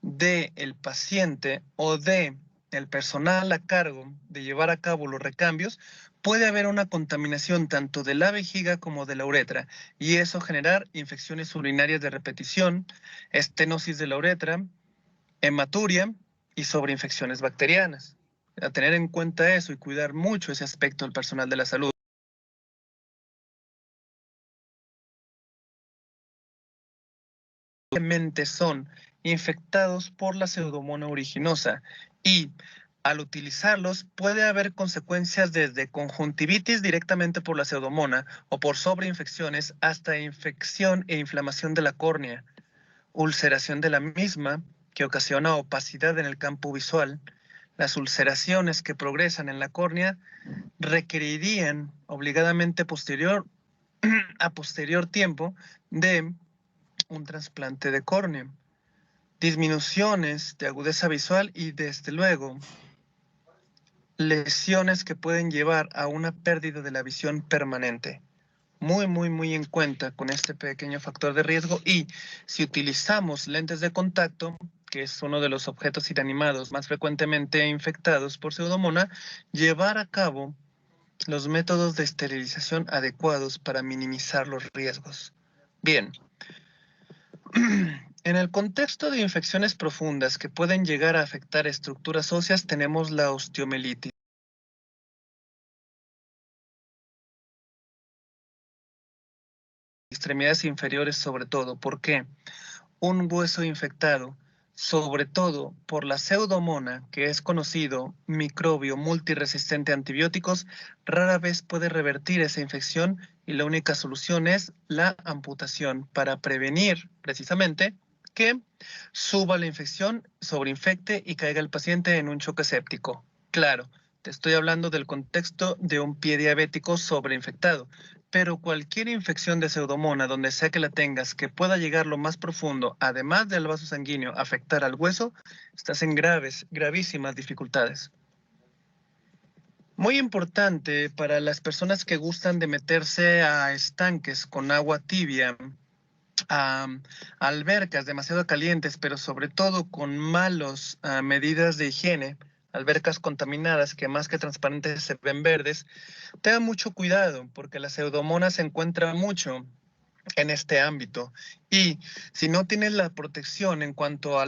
del paciente o de el personal a cargo de llevar a cabo los recambios, puede haber una contaminación tanto de la vejiga como de la uretra y eso generar infecciones urinarias de repetición, estenosis de la uretra, hematuria y sobreinfecciones bacterianas. A tener en cuenta eso y cuidar mucho ese aspecto del personal de la salud. Son infectados por la pseudomonas aeruginosa y al utilizarlos puede haber consecuencias desde conjuntivitis directamente por la pseudomonas o por sobreinfecciones hasta infección e inflamación de la córnea, ulceración de la misma que ocasiona opacidad en el campo visual. Las ulceraciones que progresan en la córnea requerirían obligadamente a posterior tiempo de un trasplante de córnea, disminuciones de agudeza visual y desde luego lesiones que pueden llevar a una pérdida de la visión permanente. Muy en cuenta con este pequeño factor de riesgo y si utilizamos lentes de contacto, que es uno de los objetos inanimados más frecuentemente infectados por pseudomonas, llevar a cabo los métodos de esterilización adecuados para minimizar los riesgos. Bien. En el contexto de infecciones profundas que pueden llegar a afectar estructuras óseas, tenemos la osteomielitis. Extremidades inferiores sobre todo. ¿Por qué? Un hueso infectado, sobre todo por la pseudomonas, que es conocido microbio multiresistente a antibióticos, rara vez puede revertir esa infección y la única solución es la amputación para prevenir precisamente que suba la infección, sobreinfecte y caiga el paciente en un choque séptico. Claro, te estoy hablando del contexto de un pie diabético sobreinfectado, pero cualquier infección de pseudomonas, donde sea que la tengas, que pueda llegar lo más profundo, además del vaso sanguíneo, afectar al hueso, estás en gravísimas dificultades. Muy importante para las personas que gustan de meterse a estanques con agua tibia, a albercas demasiado calientes, pero sobre todo con malas medidas de higiene, albercas contaminadas que más que transparentes se ven verdes, tengan mucho cuidado porque la pseudomonas se encuentra mucho en este ámbito y si no tienes la protección en cuanto a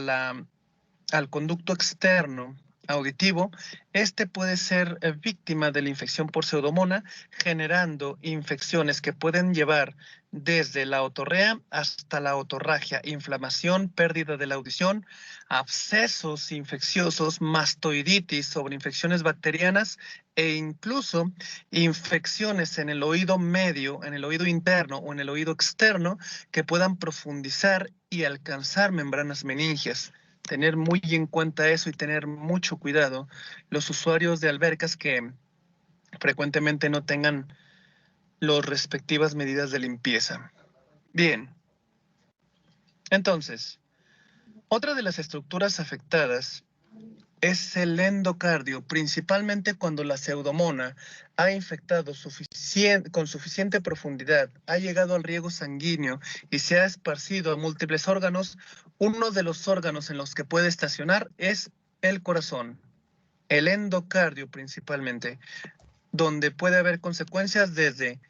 al conducto externo auditivo, este puede ser víctima de la infección por pseudomonas, generando infecciones que pueden llevar desde la otorrea hasta la otorragia, inflamación, pérdida de la audición, abscesos infecciosos, mastoiditis, sobreinfecciones bacterianas e incluso infecciones en el oído medio, en el oído interno o en el oído externo que puedan profundizar y alcanzar membranas meningias. Tener muy en cuenta eso y tener mucho cuidado los usuarios de albercas que frecuentemente no tengan las respectivas medidas de limpieza. Bien. Entonces, otra de las estructuras afectadas es el endocardio, principalmente cuando la pseudomonas ha infectado con suficiente profundidad, ha llegado al riego sanguíneo y se ha esparcido a múltiples órganos. Uno de los órganos en los que puede estacionar es el corazón, el endocardio principalmente, donde puede haber consecuencias desde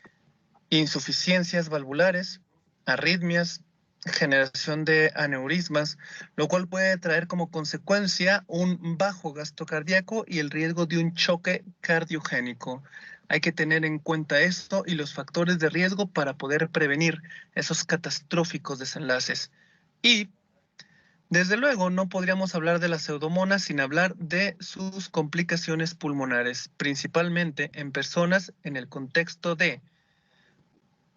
insuficiencias valvulares, arritmias, generación de aneurismas, lo cual puede traer como consecuencia un bajo gasto cardíaco y el riesgo de un choque cardiogénico. Hay que tener en cuenta esto y los factores de riesgo para poder prevenir esos catastróficos desenlaces. Y Desde luego, no podríamos hablar de la pseudomonas sin hablar de sus complicaciones pulmonares, principalmente en personas en el contexto de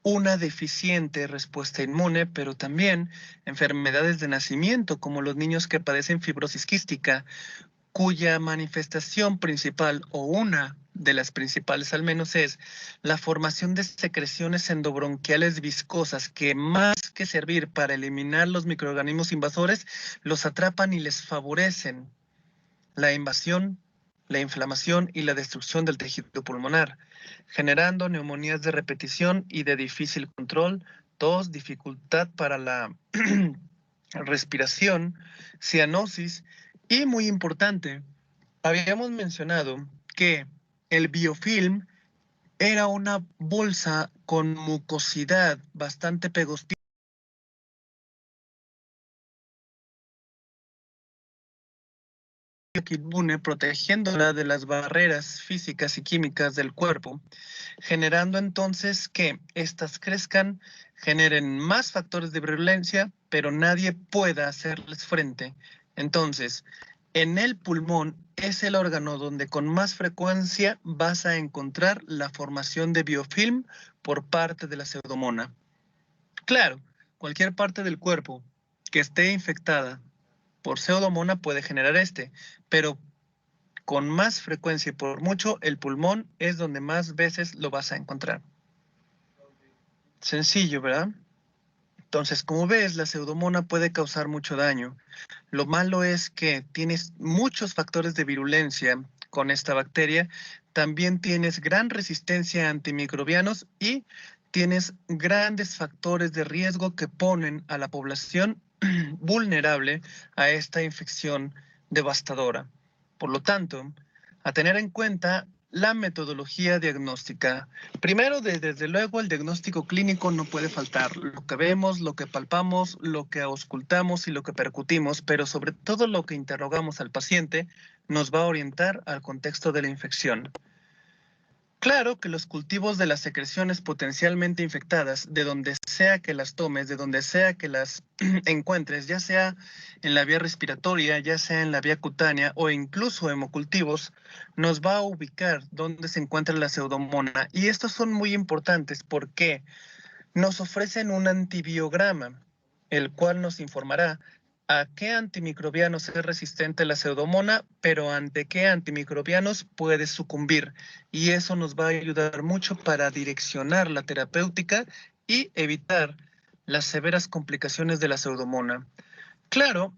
una deficiente respuesta inmune, pero también enfermedades de nacimiento, como los niños que padecen fibrosis quística, cuya manifestación principal, o una de las principales al menos, es la formación de secreciones endobronquiales viscosas que, más que servir para eliminar los microorganismos invasores, los atrapan y les favorecen la invasión, la inflamación y la destrucción del tejido pulmonar, generando neumonías de repetición y de difícil control, tos, dificultad para la respiración, cianosis y, muy importante, habíamos mencionado que el biofilm era una bolsa con mucosidad bastante pegostiza inmune, protegiéndola de las barreras físicas y químicas del cuerpo, generando entonces que éstas crezcan, generen más factores de virulencia, pero nadie pueda hacerles frente. Entonces, en el pulmón es el órgano donde con más frecuencia vas a encontrar la formación de biofilm por parte de la pseudomona. Claro, cualquier parte del cuerpo que esté infectada por pseudomona puede generar pero con más frecuencia y por mucho, el pulmón es donde más veces lo vas a encontrar. Sencillo, ¿verdad? Entonces, como ves, la pseudomona puede causar mucho daño. Lo malo es que tienes muchos factores de virulencia con esta bacteria. También tienes gran resistencia a antimicrobianos y tienes grandes factores de riesgo que ponen a la población vulnerable a esta infección devastadora. Por lo tanto, a tener en cuenta la metodología diagnóstica. Primero, desde luego, el diagnóstico clínico no puede faltar. Lo que vemos, lo que palpamos, lo que auscultamos y lo que percutimos, pero sobre todo lo que interrogamos al paciente, nos va a orientar al contexto de la infección. Claro que los cultivos de las secreciones potencialmente infectadas, de donde sea que las tomes, de donde sea que las encuentres, ya sea en la vía respiratoria, ya sea en la vía cutánea o incluso hemocultivos, nos va a ubicar dónde se encuentra la pseudomona. Y estos son muy importantes porque nos ofrecen un antibiograma, el cual nos informará a qué antimicrobianos es resistente la pseudomona, pero ante qué antimicrobianos puede sucumbir. Y eso nos va a ayudar mucho para direccionar la terapéutica y evitar las severas complicaciones de la pseudomona. Claro,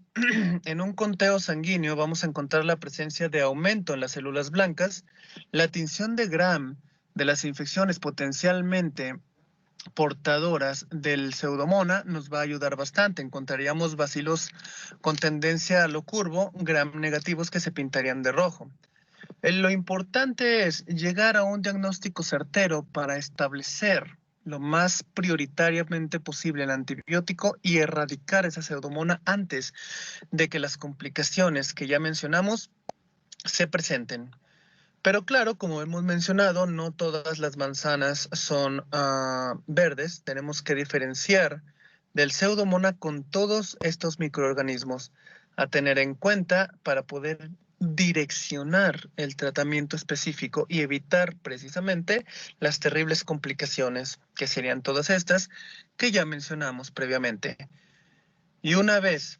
en un conteo sanguíneo vamos a encontrar la presencia de aumento en las células blancas. La tinción de Gram de las infecciones potencialmente portadoras del pseudomona nos va a ayudar bastante. Encontraríamos bacilos con tendencia a lo curvo, gram negativos que se pintarían de rojo. Lo importante es llegar a un diagnóstico certero para establecer lo más prioritariamente posible el antibiótico y erradicar esa pseudomona antes de que las complicaciones que ya mencionamos se presenten. Pero claro, como hemos mencionado, no todas las manzanas son verdes. Tenemos que diferenciar del pseudomona con todos estos microorganismos a tener en cuenta para poder direccionar el tratamiento específico y evitar precisamente las terribles complicaciones, que serían todas estas que ya mencionamos previamente. Y una vez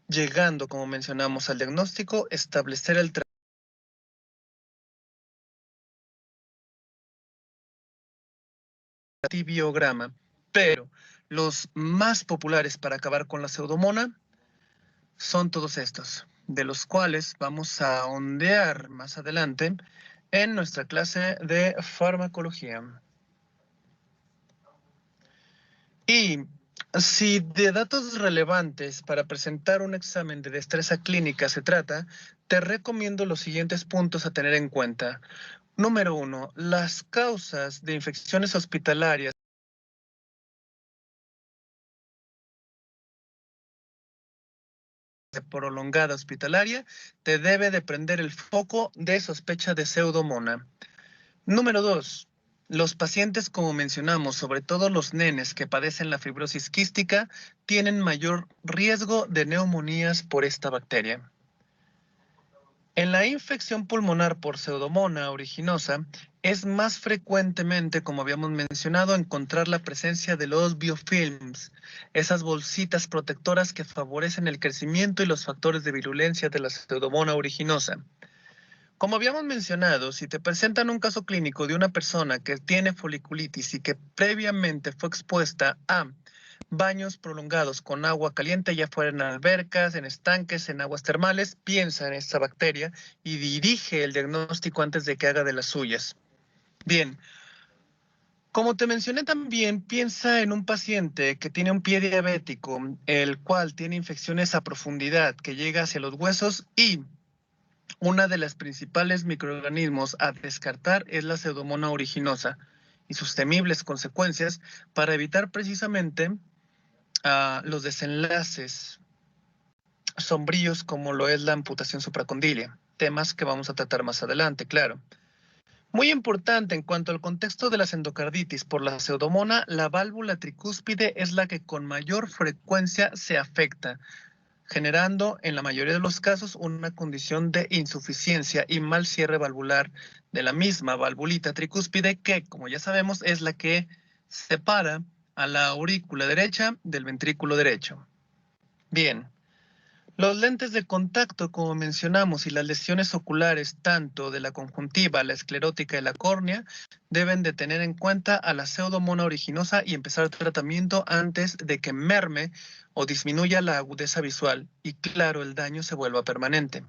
llegando, como mencionamos, al diagnóstico, establecer el antibiograma, pero los más populares para acabar con la pseudomona son todos estos, de los cuales vamos a ondear más adelante en nuestra clase de farmacología. Y si de datos relevantes para presentar un examen de destreza clínica se trata, te recomiendo los siguientes puntos a tener en cuenta. Número 1, las causas de infecciones hospitalarias de prolongada hospitalaria, te debe de prender el foco de sospecha de pseudomona. Número 2, los pacientes, como mencionamos, sobre todo los nenes que padecen la fibrosis quística, tienen mayor riesgo de neumonías por esta bacteria. En la infección pulmonar por Pseudomonas aeruginosa, es más frecuentemente, como habíamos mencionado, encontrar la presencia de los biofilms, esas bolsitas protectoras que favorecen el crecimiento y los factores de virulencia de la Pseudomonas aeruginosa. Como habíamos mencionado, si te presentan un caso clínico de una persona que tiene foliculitis y que previamente fue expuesta a baños prolongados con agua caliente, ya fuera en albercas, en estanques, en aguas termales, piensa en esta bacteria y dirige el diagnóstico antes de que haga de las suyas. Bien, como te mencioné también, piensa en un paciente que tiene un pie diabético, el cual tiene infecciones a profundidad que llega hacia los huesos y una de las principales microorganismos a descartar es la Pseudomonas aeruginosa y sus temibles consecuencias para evitar precisamente los desenlaces sombríos como lo es la amputación supracondilia, temas que vamos a tratar más adelante, claro. Muy importante en cuanto al contexto de las endocarditis por la Pseudomonas, la válvula tricúspide es la que con mayor frecuencia se afecta, generando en la mayoría de los casos una condición de insuficiencia y mal cierre valvular de la misma valvulita tricúspide que, como ya sabemos, es la que separa a la aurícula derecha del ventrículo derecho. Bien, los lentes de contacto, como mencionamos, y las lesiones oculares, tanto de la conjuntiva, la esclerótica y la córnea, deben de tener en cuenta a la Pseudomonas aeruginosa y empezar el tratamiento antes de que merme o disminuya la agudeza visual y, claro, el daño se vuelva permanente.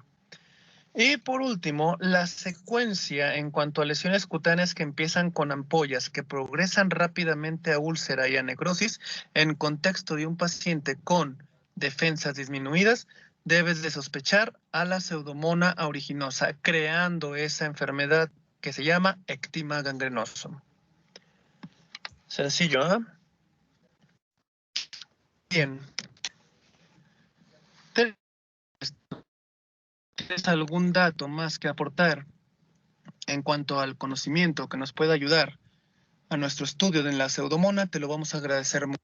Y por último, la secuencia en cuanto a lesiones cutáneas que empiezan con ampollas que progresan rápidamente a úlcera y a necrosis en contexto de un paciente con defensas disminuidas, debes de sospechar a la Pseudomonas aeruginosa, creando esa enfermedad que se llama ectima gangrenoso. Sencillo, ¿eh? Bien. ¿Tienes algún dato más que aportar en cuanto al conocimiento que nos pueda ayudar a nuestro estudio de la Pseudomonas? Te lo vamos a agradecer mucho.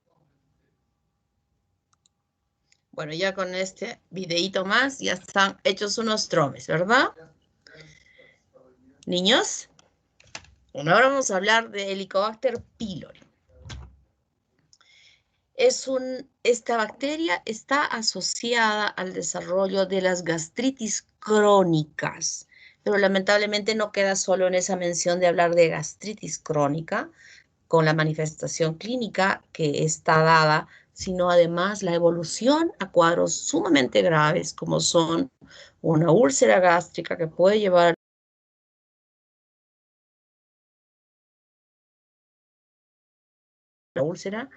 Bueno, ya con este videíto más ya están hechos unos tromes, ¿verdad? Niños, bueno, ahora vamos a hablar de Helicobacter pylori. Esta bacteria está asociada al desarrollo de las gastritis crónicas, pero lamentablemente no queda solo en esa mención de hablar de gastritis crónica, con la manifestación clínica que está dada, sino además la evolución a cuadros sumamente graves, como son una úlcera gástrica que puede llevar la úlcera,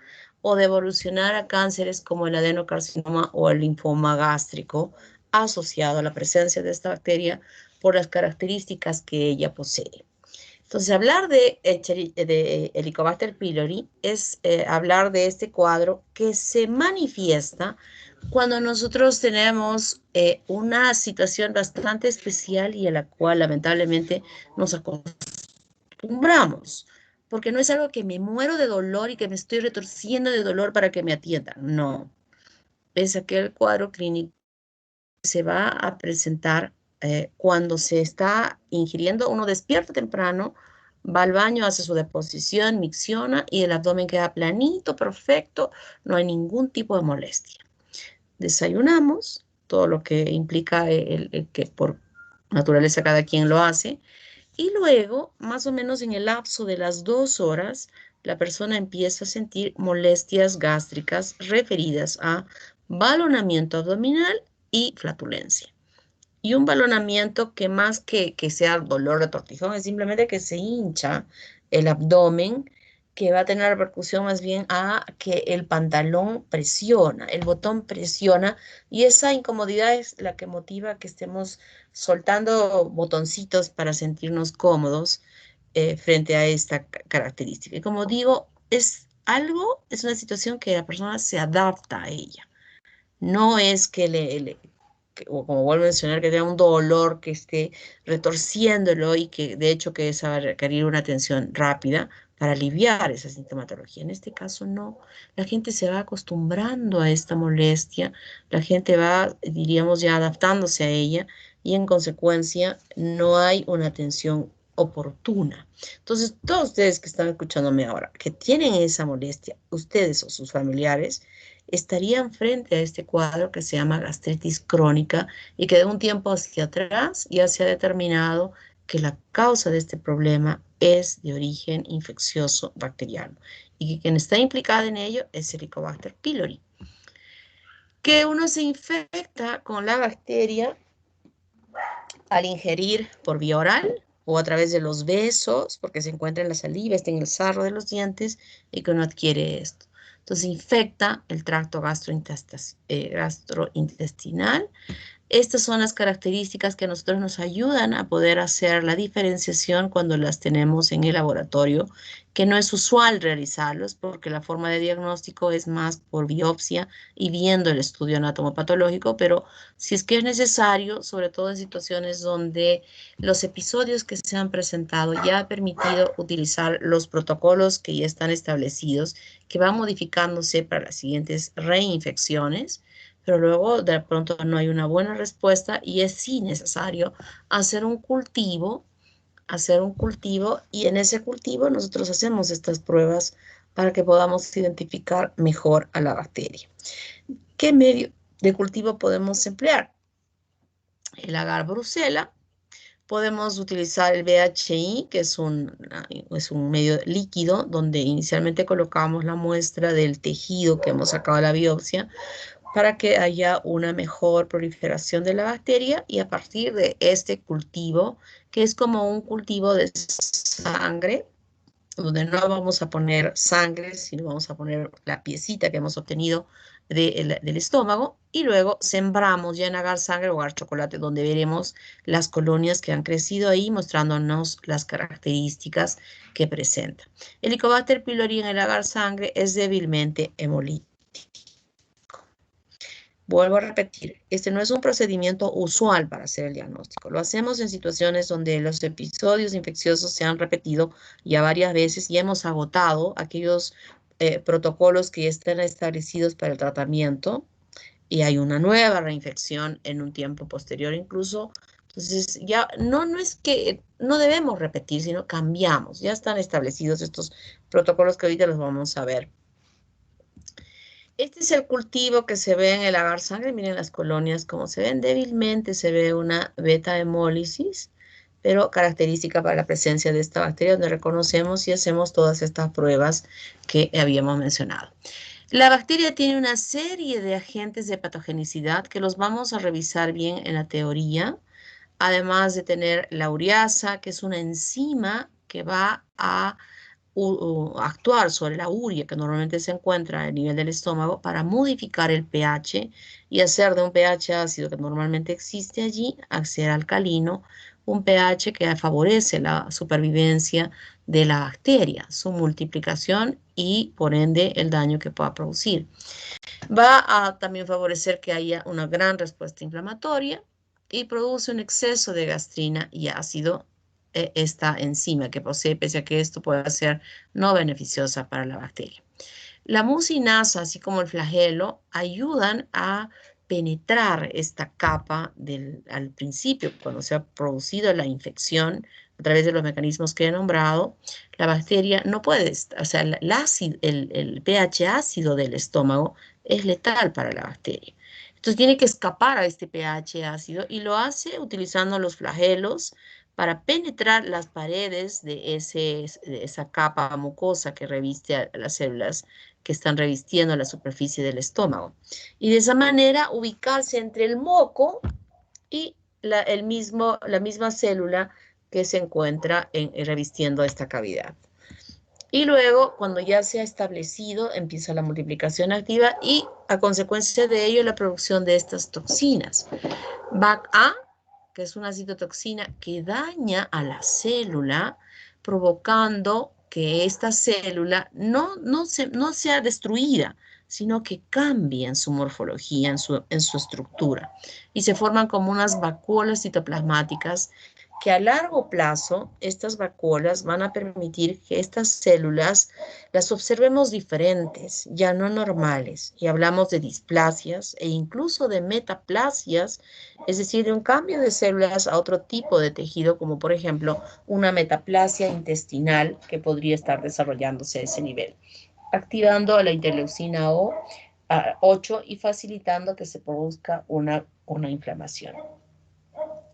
o de evolucionar a cánceres como el adenocarcinoma o el linfoma gástrico, asociado a la presencia de esta bacteria por las características que ella posee. Entonces, hablar de Helicobacter pylori es hablar de este cuadro que se manifiesta cuando nosotros tenemos una situación bastante especial y a la cual lamentablemente nos acostumbramos, porque no es algo que me muero de dolor y que me estoy retorciendo de dolor para que me atiendan, no. Es aquel cuadro clínico que se va a presentar cuando se está ingiriendo, uno despierta temprano, va al baño, hace su deposición, micciona y el abdomen queda planito, perfecto, no hay ningún tipo de molestia. Desayunamos, todo lo que implica el que por naturaleza cada quien lo hace, y luego, más o menos en el lapso de las 2 horas, la persona empieza a sentir molestias gástricas referidas a balonamiento abdominal y flatulencia. Y un balonamiento que más que sea dolor de tortijón, es simplemente que se hincha el abdomen, que va a tener repercusión más bien a que el pantalón presiona, el botón presiona, y esa incomodidad es la que motiva que estemos soltando botoncitos para sentirnos cómodos frente a esta característica. Y como digo, es una situación que la persona se adapta a ella. No es que o como vuelvo a mencionar, que tenga un dolor que esté retorciéndolo y que de hecho que esa va a requerir una atención rápida para aliviar esa sintomatología. En este caso no, la gente se va acostumbrando a esta molestia, la gente va, diríamos, ya adaptándose a ella y en consecuencia no hay una atención oportuna. Entonces, todos ustedes que están escuchándome ahora, que tienen esa molestia, ustedes o sus familiares, estarían frente a este cuadro que se llama gastritis crónica y que de un tiempo hacia atrás ya se ha determinado que la causa de este problema es de origen infeccioso bacteriano y que quien está implicado en ello es Helicobacter pylori. Que uno se infecta con la bacteria al ingerir por vía oral o a través de los besos, porque se encuentra en la saliva, está en el sarro de los dientes y que uno adquiere esto. Entonces infecta el tracto gastrointestinal. Estas son las características que a nosotros nos ayudan a poder hacer la diferenciación cuando las tenemos en el laboratorio, que no es usual realizarlos porque la forma de diagnóstico es más por biopsia y viendo el estudio anatomopatológico, pero si es que es necesario, sobre todo en situaciones donde los episodios que se han presentado ya ha permitido utilizar los protocolos que ya están establecidos, que van modificándose para las siguientes reinfecciones, pero luego de pronto no hay una buena respuesta y es sí necesario hacer un cultivo y en ese cultivo nosotros hacemos estas pruebas para que podamos identificar mejor a la bacteria. ¿Qué medio de cultivo podemos emplear? El agar Brucella. Podemos utilizar el BHI, que es un medio líquido donde inicialmente colocamos la muestra del tejido que hemos sacado de la biopsia para que haya una mejor proliferación de la bacteria y a partir de este cultivo, que es como un cultivo de sangre, donde no vamos a poner sangre, sino vamos a poner la piecita que hemos obtenido del estómago y luego sembramos ya en agar sangre o agar chocolate, donde veremos las colonias que han crecido ahí, mostrándonos las características que presenta. El Helicobacter pylori en el agar sangre es débilmente hemolítico. Vuelvo a repetir, este no es un procedimiento usual para hacer el diagnóstico. Lo hacemos en situaciones donde los episodios infecciosos se han repetido ya varias veces y hemos agotado aquellos protocolos que ya están establecidos para el tratamiento y hay una nueva reinfección en un tiempo posterior incluso. Entonces ya no es que no debemos repetir, sino cambiamos. Ya están establecidos estos protocolos que ahorita los vamos a ver. Este es el cultivo que se ve en el agar sangre. Miren las colonias como se ven débilmente. Se ve una beta hemólisis, pero característica para la presencia de esta bacteria, donde reconocemos y hacemos todas estas pruebas que habíamos mencionado. La bacteria tiene una serie de agentes de patogenicidad que los vamos a revisar bien en la teoría, además de tener la ureasa, que es una enzima que va a actuar sobre la urea que normalmente se encuentra a nivel del estómago para modificar el pH y hacer de un pH ácido que normalmente existe allí, a ser alcalino, un pH que favorece la supervivencia de la bacteria, su multiplicación y por ende el daño que pueda producir. Va a también favorecer que haya una gran respuesta inflamatoria y produce un exceso de gastrina y ácido esta enzima que posee, pese a que esto pueda ser no beneficiosa para la bacteria. La mucinasa, así como el flagelo, ayudan a penetrar esta capa al principio, cuando se ha producido la infección, a través de los mecanismos que he nombrado, la bacteria no puede, o sea, el pH ácido del estómago es letal para la bacteria. Entonces tiene que escapar a este pH ácido y lo hace utilizando los flagelos para penetrar las paredes de esa capa mucosa que reviste a las células que están revistiendo la superficie del estómago. Y de esa manera ubicarse entre el moco y la misma célula que se encuentra revistiendo esta cavidad. Y luego, cuando ya se ha establecido, empieza la multiplicación activa y a consecuencia de ello la producción de estas toxinas. BAC-A, que es una citotoxina que daña a la célula, provocando que esta célula no sea destruida, sino que cambie en su morfología, en su estructura. Y se forman como unas vacuolas citoplasmáticas que a largo plazo, estas vacuolas van a permitir que estas células las observemos diferentes, ya no normales. Y hablamos de displasias e incluso de metaplasias, es decir, de un cambio de células a otro tipo de tejido, como por ejemplo una metaplasia intestinal que podría estar desarrollándose a ese nivel, activando la interleucina 8 y facilitando que se produzca una inflamación.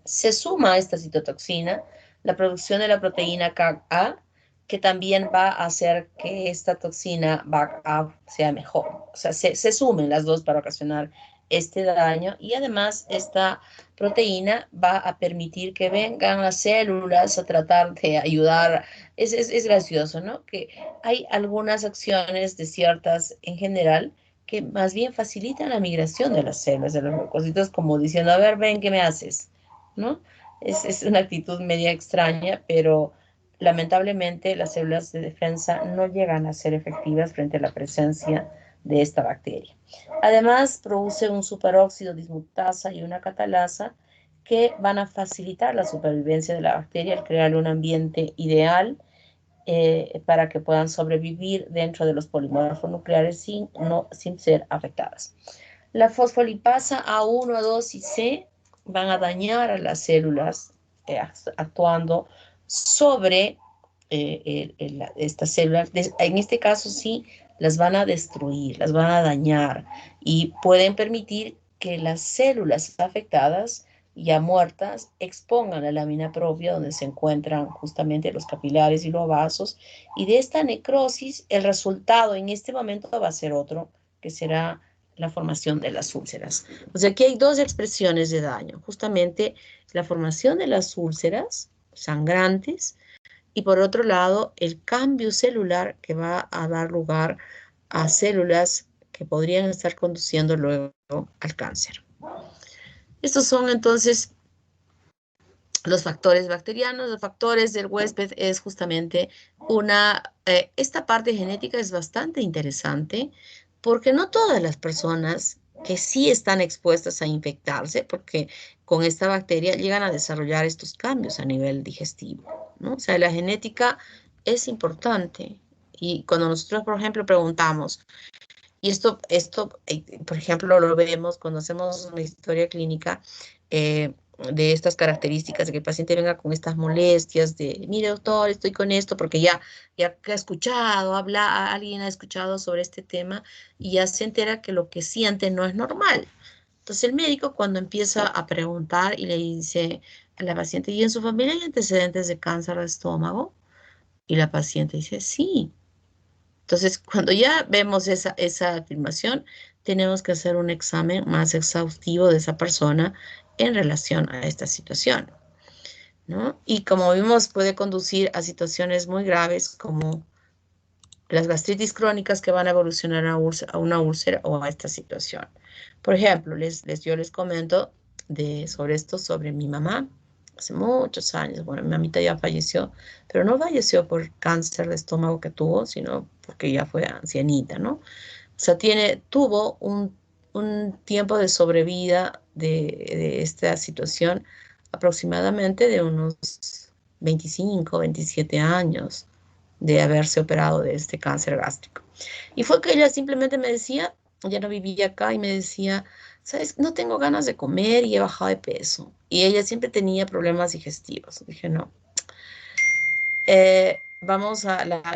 Se suma a esta citotoxina la producción de la proteína CAG-A, que también va a hacer que esta toxina BAC-A sea mejor. O sea, se sumen las dos para ocasionar este daño, y además esta proteína va a permitir que vengan las células a tratar de ayudar. Es gracioso, ¿no? Que hay algunas acciones de ciertas, en general, que más bien facilitan la migración de las células, de los leucocitos, como diciendo, a ver, ven, ¿qué me haces? ¿No? Es una actitud media extraña, pero lamentablemente las células de defensa no llegan a ser efectivas frente a la presencia de esta bacteria. Además, produce un superóxido dismutasa y una catalasa que van a facilitar la supervivencia de la bacteria al crear un ambiente ideal para que puedan sobrevivir dentro de los polimorfos nucleares sin ser afectadas. La fosfolipasa A1, A2 y C van a dañar a las células actuando sobre estas células. En este caso sí, las van a destruir, las van a dañar y pueden permitir que las células afectadas ya muertas expongan la lámina propia donde se encuentran justamente los capilares y los vasos, y de esta necrosis el resultado en este momento va a ser otro, que será la formación de las úlceras. O sea, aquí hay dos expresiones de daño, justamente la formación de las úlceras sangrantes y por otro lado el cambio celular que va a dar lugar a células que podrían estar conduciendo luego al cáncer. Estos son entonces los factores bacterianos. Los factores del huésped es justamente esta parte genética es bastante interesante porque no todas las personas que sí están expuestas a infectarse, porque con esta bacteria llegan a desarrollar estos cambios a nivel digestivo, ¿no? O sea, la genética es importante. Y cuando nosotros, por ejemplo, preguntamos, y esto por ejemplo, lo vemos cuando hacemos una historia clínica de estas características, de que el paciente venga con estas molestias de, mire doctor, estoy con esto, porque ya ha escuchado, alguien ha escuchado sobre este tema y ya se entera que lo que siente no es normal. Entonces el médico, cuando empieza a preguntar y le dice a la paciente, ¿y en su familia hay antecedentes de cáncer de estómago? Y la paciente dice, sí. Entonces, cuando ya vemos esa afirmación, tenemos que hacer un examen más exhaustivo de esa persona en relación a esta situación, ¿no? Y como vimos, puede conducir a situaciones muy graves como las gastritis crónicas que van a evolucionar a una úlcera o a esta situación. Por ejemplo, yo les comento sobre mi mamá. Hace muchos años, bueno, mi mamita ya falleció, pero no falleció por cáncer de estómago que tuvo, sino porque ya fue ancianita, ¿no? O sea, tuvo un tiempo de sobrevida de esta situación aproximadamente de unos 25, 27 años de haberse operado de este cáncer gástrico. Y fue que ella simplemente me decía, ya no vivía acá, y me decía, ¿sabes? No tengo ganas de comer y he bajado de peso. Y ella siempre tenía problemas digestivos. Dije, no.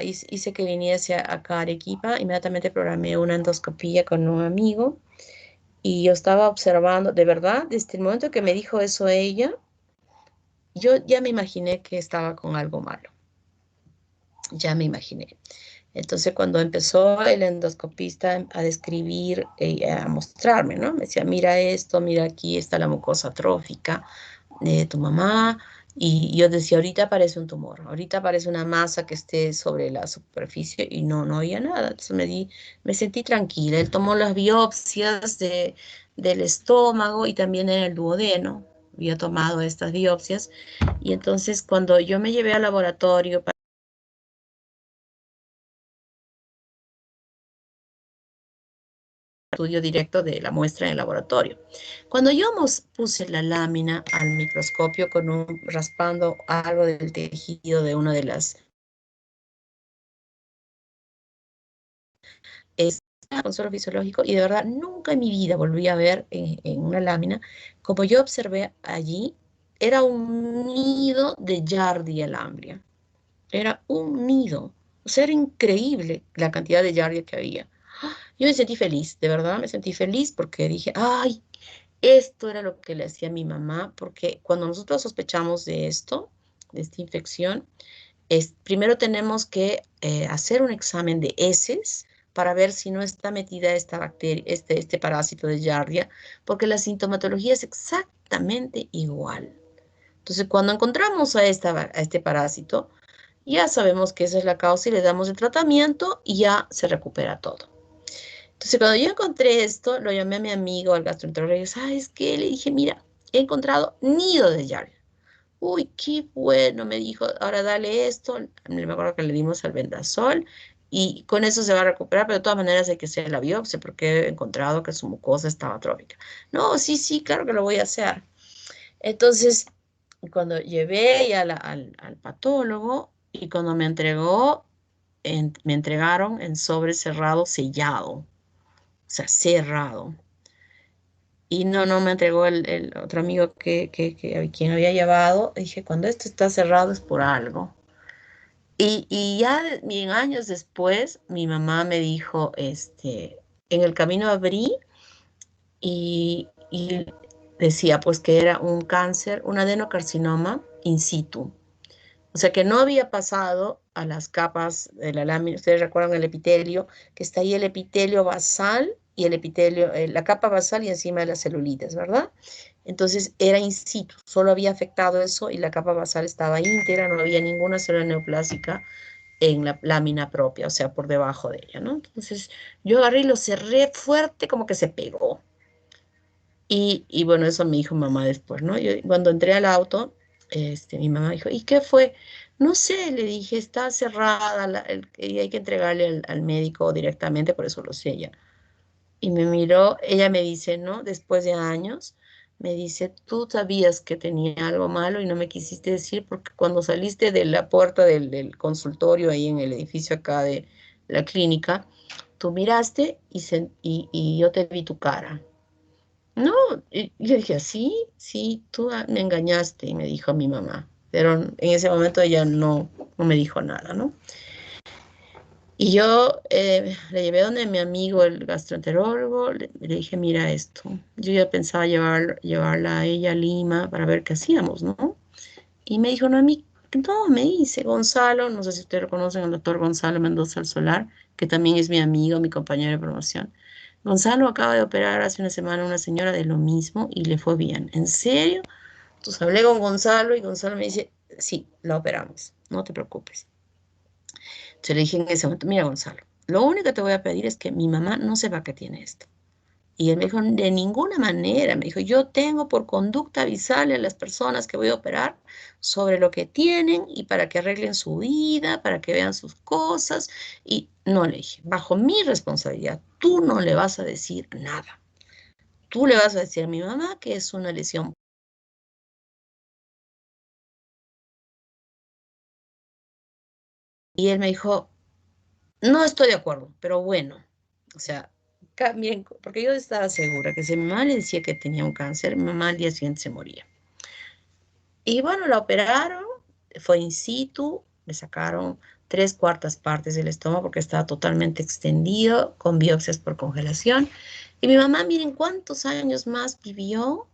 Hice que viniese acá a Arequipa, inmediatamente programé una endoscopía con un amigo y yo estaba observando, de verdad, desde el momento que me dijo eso ella, yo ya me imaginé que estaba con algo malo. Ya me imaginé. Entonces, cuando empezó el endoscopista a describir, a mostrarme, ¿no? Me decía, mira esto, mira aquí está la mucosa atrófica de tu mamá. Y yo decía, ahorita parece un tumor, ahorita parece una masa que esté sobre la superficie, y no había nada. Entonces me sentí tranquila. Él tomó las biopsias del estómago y también en el duodeno. Había tomado estas biopsias. Y entonces, cuando yo me llevé al laboratorio estudio directo de la muestra en el laboratorio. Cuando yo puse la lámina al microscopio raspando algo del tejido de una de las con suelo fisiológico, y de verdad nunca en mi vida volví a ver en una lámina, como yo observé allí, era un nido de Giardia lamblia. Era un nido. O sea, era increíble la cantidad de Giardia que había. Yo me sentí feliz, de verdad me sentí feliz porque dije, ay, esto era lo que le hacía a mi mamá, porque cuando nosotros sospechamos de esto, de esta infección, primero tenemos que hacer un examen de heces para ver si no está metida esta bacteria, este parásito de Giardia, porque la sintomatología es exactamente igual. Entonces, cuando encontramos a este parásito, ya sabemos que esa es la causa y le damos el tratamiento y ya se recupera todo. Entonces, cuando yo encontré esto, lo llamé a mi amigo, al gastroenterólogo, y dije, ¿sabes qué? Le dije, mira, he encontrado nido de Giardia. Uy, qué bueno, me dijo, ahora dale esto. Me acuerdo que le dimos albendazol y con eso se va a recuperar, pero de todas maneras hay que hacer la biopsia porque he encontrado que su mucosa estaba atrófica. No, sí, sí, claro que lo voy a hacer. Entonces, cuando llevé ya al patólogo y cuando me me entregaron en sobre cerrado, sellado, o sea, cerrado. Y no me entregó el otro amigo quien había llevado. Dije, cuando esto está cerrado es por algo. Y ya bien años después, mi mamá me dijo, en el camino abrí y decía pues que era un cáncer, un adenocarcinoma in situ. O sea que no había pasado a las capas de la lámina. Ustedes recuerdan el epitelio, que está ahí el epitelio basal y el epitelio, la capa basal y encima de las celulitas, ¿verdad? Entonces era in situ, solo había afectado eso y la capa basal estaba íntegra, no había ninguna célula neoplásica en la lámina propia, o sea, por debajo de ella, ¿no? Entonces yo agarré y lo cerré fuerte, como que se pegó. Y bueno, eso me dijo mamá después, ¿no? Yo, cuando entré al auto, mi mamá dijo, ¿y qué fue? No sé, le dije, está cerrada y hay que entregarle al médico directamente, por eso lo sella. Y me miró, ella me dice, ¿no? Después de años, me dice, tú sabías que tenía algo malo y no me quisiste decir porque cuando saliste de la puerta del consultorio ahí en el edificio acá de la clínica, tú miraste y yo te vi tu cara. No, y le dije, sí, sí, tú me engañaste, y me dijo mi mamá. Pero en ese momento ella no me dijo nada, ¿no? Y yo le llevé donde mi amigo, el gastroenterólogo, le dije, mira esto. Yo ya pensaba llevarla a ella a Lima para ver qué hacíamos, ¿no? Y me dijo, no, a mí, no, me dice Gonzalo, no sé si ustedes lo conocen, el doctor Gonzalo Mendoza al Solar, que también es mi amigo, mi compañero de promoción. Gonzalo acaba de operar hace una semana a una señora de lo mismo y le fue bien. ¿En serio? Entonces hablé con Gonzalo y Gonzalo me dice, sí, la operamos, no te preocupes. Entonces le dije en ese momento, mira Gonzalo, lo único que te voy a pedir es que mi mamá no sepa que tiene esto. Y él me dijo, de ninguna manera, me dijo, yo tengo por conducta avisarle a las personas que voy a operar sobre lo que tienen y para que arreglen su vida, para que vean sus cosas. Y no, le dije, bajo mi responsabilidad, tú no le vas a decir nada. Tú le vas a decir a mi mamá que es una lesión. Y él me dijo, no estoy de acuerdo, pero bueno, o sea, miren, porque yo estaba segura que si mi mamá le decía que tenía un cáncer, mi mamá al día siguiente se moría. Y bueno, la operaron, fue in situ, me sacaron 3/4 partes del estómago porque estaba totalmente extendido, con biopsias por congelación. Y mi mamá, miren cuántos años más vivió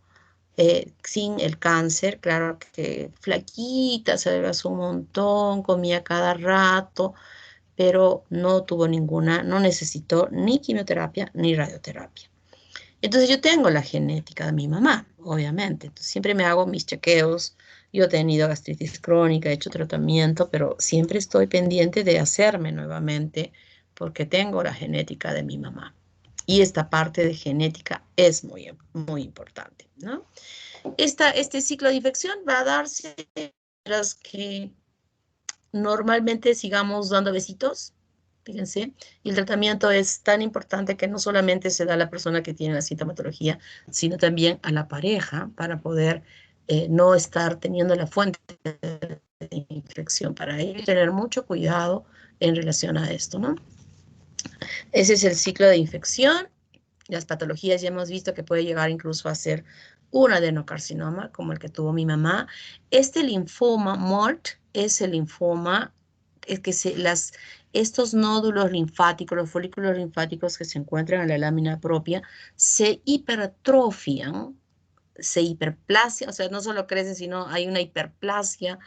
sin el cáncer, claro que flaquita, se adelgazó un montón, comía cada rato, pero no tuvo ninguna, no necesitó ni quimioterapia ni radioterapia. Entonces yo tengo la genética de mi mamá, obviamente. Entonces siempre me hago mis chequeos. Yo he tenido gastritis crónica, he hecho tratamiento, pero siempre estoy pendiente de hacerme nuevamente porque tengo la genética de mi mamá. Y esta parte de genética es muy, muy importante, ¿no? Este ciclo de infección va a darse tras que normalmente sigamos dando besitos, Fíjense, y el tratamiento es tan importante que no solamente se da a la persona que tiene la sintomatología, sino también a la pareja para poder no estar teniendo la fuente de infección. Para ello tener mucho cuidado en relación a esto, ¿no? Ese es el ciclo de infección. Las patologías ya hemos visto que puede llegar incluso a ser un adenocarcinoma, como el que tuvo mi mamá. Este linfoma MOLT es el linfoma, es que estos nódulos linfáticos, los folículos linfáticos que se encuentran en la lámina propia, se hipertrofian, se hiperplasia, o sea, no solo crecen, sino hay una hiperplasia,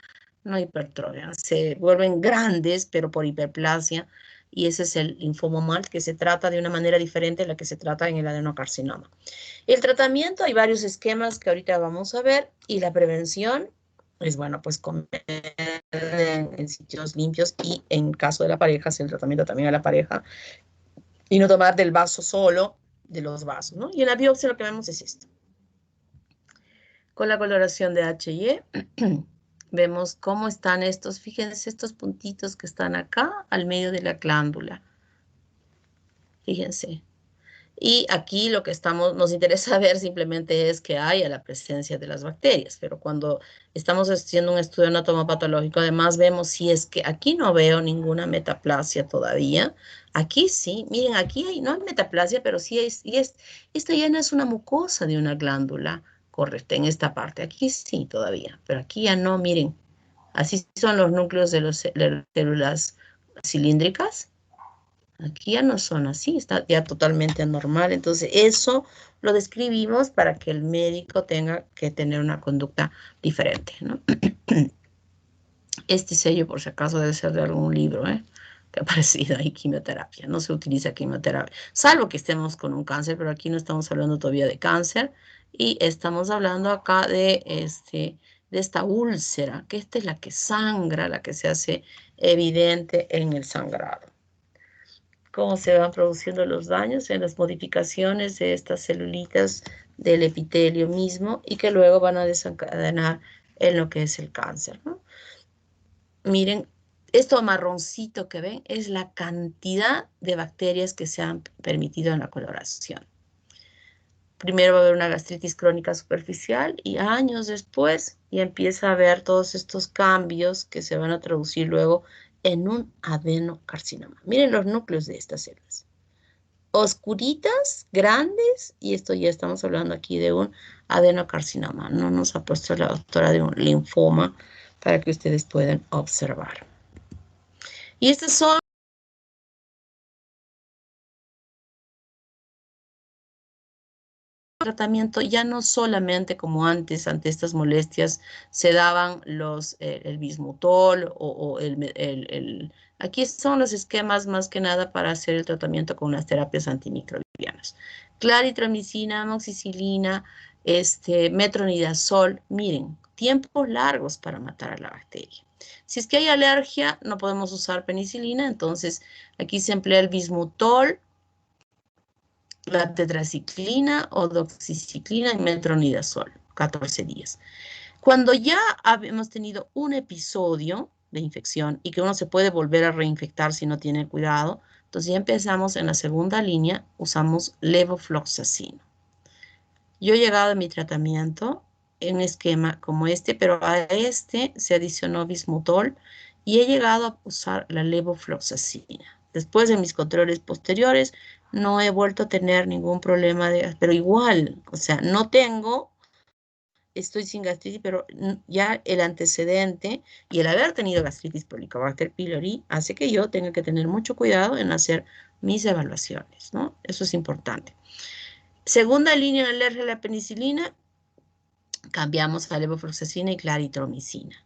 no hipertrofia, se vuelven grandes, pero por hiperplasia, y ese es el linfoma MOLT, que se trata de una manera diferente a la que se trata en el adenocarcinoma. El tratamiento, hay varios esquemas que ahorita vamos a ver, y la prevención es, bueno, pues comer en sitios limpios, y en caso de la pareja, hacer el tratamiento también a la pareja, y no tomar del vaso solo, de los vasos, ¿no? Y en la biopsia lo que vemos es esto. Con la coloración de H&E, vemos cómo están estos, fíjense estos puntitos que están acá, al medio de la glándula. Fíjense. Y aquí lo que nos interesa ver simplemente es que haya la presencia de las bacterias, pero cuando estamos haciendo un estudio anatomopatológico, además vemos si es que aquí no veo ninguna metaplasia todavía. Aquí sí, miren, aquí no hay metaplasia, pero sí esta ya no es una mucosa de una glándula, correcta, en esta parte. Aquí sí todavía, pero aquí ya no, miren. Así son los núcleos de las células cilíndricas. Aquí ya no son así, está ya totalmente anormal. Entonces, eso lo describimos para que el médico tenga que tener una conducta diferente, ¿no? Este sello, por si acaso, debe ser de algún libro, que ha aparecido ahí, quimioterapia. No se utiliza quimioterapia, salvo que estemos con un cáncer, pero aquí no estamos hablando todavía de cáncer. Y estamos hablando acá de esta úlcera, que esta es la que sangra, la que se hace evidente en el sangrado. Cómo se van produciendo los daños en las modificaciones de estas celulitas del epitelio mismo y que luego van a desencadenar en lo que es el cáncer, ¿no? Miren, esto marroncito que ven es la cantidad de bacterias que se han permitido en la coloración. Primero va a haber una gastritis crónica superficial y años después ya empieza a haber todos estos cambios que se van a traducir luego en un adenocarcinoma. Miren los núcleos de estas células. Oscuritas, grandes, y esto ya estamos hablando aquí de un adenocarcinoma. No nos ha puesto la doctora de un linfoma para que ustedes puedan observar. Y estas son tratamiento, ya no solamente como antes, ante estas molestias, se daban el bismutol o aquí son los esquemas más que nada para hacer el tratamiento con las terapias antimicrobianas. Claritromicina, amoxicilina, metronidazol, miren, tiempos largos para matar a la bacteria. Si es que hay alergia, no podemos usar penicilina, entonces aquí se emplea el bismutol, la tetraciclina o doxiciclina y metronidazol, 14 días. Cuando ya hemos tenido un episodio de infección y que uno se puede volver a reinfectar si no tiene cuidado, entonces ya empezamos en la segunda línea, usamos levofloxacino. Yo he llegado a mi tratamiento en un esquema como este, pero a este se adicionó bismutol y he llegado a usar la levofloxacina. Después de mis controles posteriores, no he vuelto a tener ningún problema, pero igual, o sea, no tengo, estoy sin gastritis, pero ya el antecedente y el haber tenido gastritis por Helicobacter pylori hace que yo tenga que tener mucho cuidado en hacer mis evaluaciones, ¿no? Eso es importante. Segunda línea en alergia a la penicilina, cambiamos a levofloxacina y claritromicina.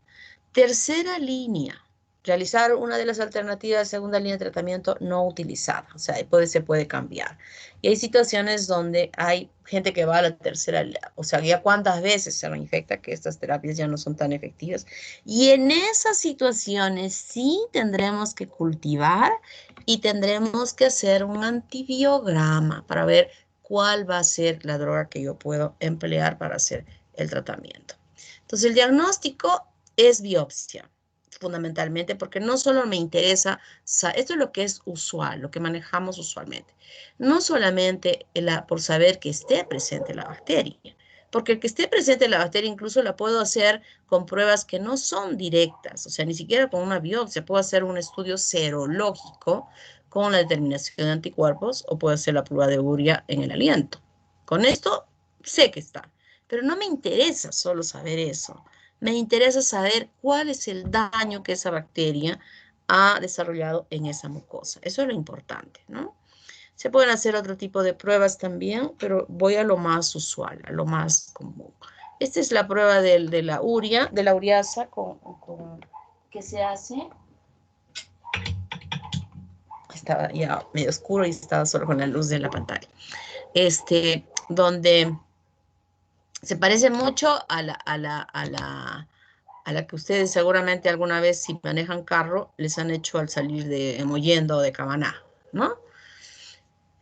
Tercera línea, realizar una de las alternativas de segunda línea de tratamiento no utilizada, o sea, se puede cambiar. Y hay situaciones donde hay gente que va a la tercera, o sea, ya cuántas veces se reinfecta que estas terapias ya no son tan efectivas. Y en esas situaciones sí tendremos que cultivar y tendremos que hacer un antibiograma para ver cuál va a ser la droga que yo puedo emplear para hacer el tratamiento. Entonces, el diagnóstico es biopsia. fundamentalmente, porque no solo me interesa, esto es lo que es usual, lo que manejamos usualmente, no solamente por saber que esté presente la bacteria, porque el que esté presente la bacteria incluso la puedo hacer con pruebas que no son directas, o sea, ni siquiera con una biopsia, puedo hacer un estudio serológico con la determinación de anticuerpos o puedo hacer la prueba de urea en el aliento. Con esto sé que está, pero no me interesa solo saber eso. Me interesa saber cuál es el daño que esa bacteria ha desarrollado en esa mucosa. Eso es lo importante, ¿no? Se pueden hacer otro tipo de pruebas también, pero voy a lo más usual, a lo más común. Esta es la prueba de la ureasa que se hace. Estaba ya medio oscuro y estaba solo con la luz de la pantalla. Donde se parece mucho a la que ustedes seguramente alguna vez si manejan carro les han hecho al salir de Mollendo o de Camaná, ¿no?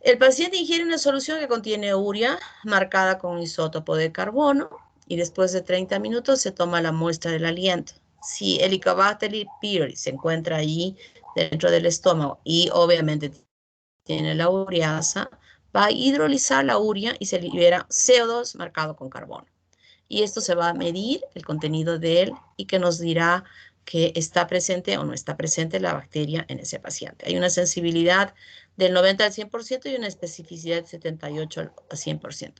El paciente ingiere una solución que contiene urea marcada con isótopo de carbono y después de 30 minutos se toma la muestra del aliento. Si Helicobacter pylori se encuentra ahí dentro del estómago y obviamente tiene la ureasa, va a hidrolizar la urea y se libera CO2 marcado con carbono. Y esto se va a medir el contenido de él y que nos dirá que está presente o no está presente la bacteria en ese paciente. Hay una sensibilidad del 90 al 100% y una especificidad del 78 al 100%.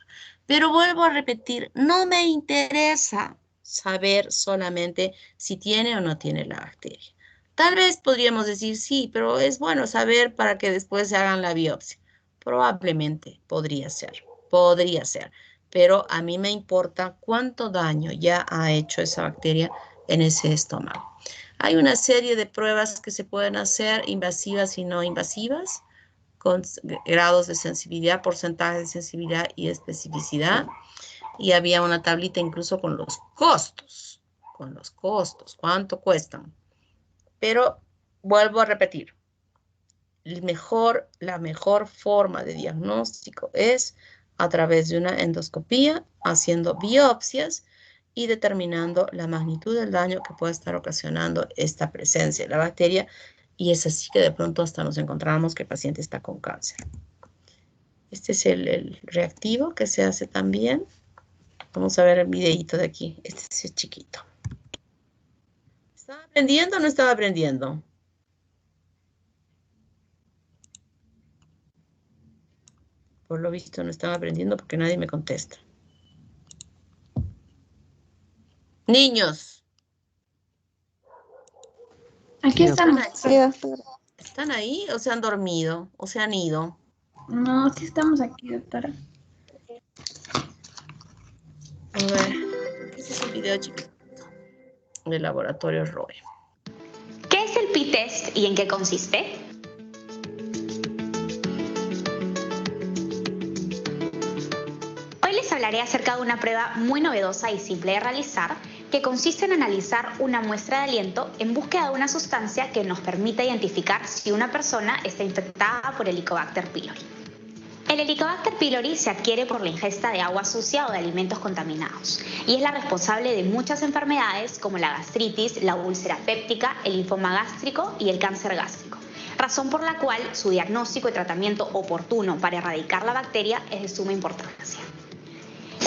Pero vuelvo a repetir, no me interesa saber solamente si tiene o no tiene la bacteria. Tal vez podríamos decir sí, pero es bueno saber para que después se hagan la biopsia. Probablemente podría ser, pero a mí me importa cuánto daño ya ha hecho esa bacteria en ese estómago. Hay una serie de pruebas que se pueden hacer, invasivas y no invasivas, con grados de sensibilidad, porcentaje de sensibilidad y especificidad. Y había una tablita incluso con los costos, cuánto cuestan. Pero vuelvo a repetir, la mejor forma de diagnóstico es a través de una endoscopía, haciendo biopsias y determinando la magnitud del daño que puede estar ocasionando esta presencia de la bacteria. Y es así que de pronto hasta nos encontramos que el paciente está con cáncer. Este es el reactivo que se hace también. Vamos a ver el videito de aquí. Este es el chiquito. ¿Estaba aprendiendo o no estaba aprendiendo? Por lo visto no estaba aprendiendo porque nadie me contesta. Niños. Aquí estamos. Sí, doctora. ¿Están ahí o se han dormido o se han ido? No, sí estamos aquí, doctora. A ver, este es un video chiquito del laboratorio Roe. ¿Qué es el P-test y en qué consiste? Hoy les hablaré acerca de una prueba muy novedosa y simple de realizar que consiste en analizar una muestra de aliento en búsqueda de una sustancia que nos permita identificar si una persona está infectada por Helicobacter pylori. El Helicobacter pylori se adquiere por la ingesta de agua sucia o de alimentos contaminados y es la responsable de muchas enfermedades como la gastritis, la úlcera péptica, el linfoma gástrico y el cáncer gástrico, razón por la cual su diagnóstico y tratamiento oportuno para erradicar la bacteria es de suma importancia.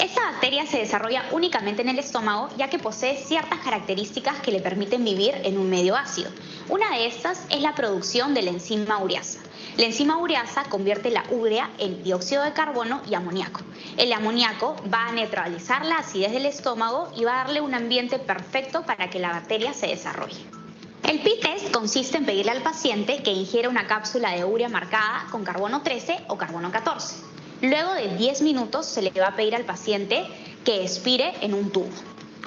Esta bacteria se desarrolla únicamente en el estómago ya que posee ciertas características que le permiten vivir en un medio ácido. Una de estas es la producción de la enzima ureasa. La enzima ureasa convierte la urea en dióxido de carbono y amoníaco. El amoníaco va a neutralizar la acidez del estómago y va a darle un ambiente perfecto para que la bacteria se desarrolle. El P-test consiste en pedirle al paciente que ingiera una cápsula de urea marcada con carbono 13 o carbono 14. Luego de 10 minutos se le va a pedir al paciente que expire en un tubo.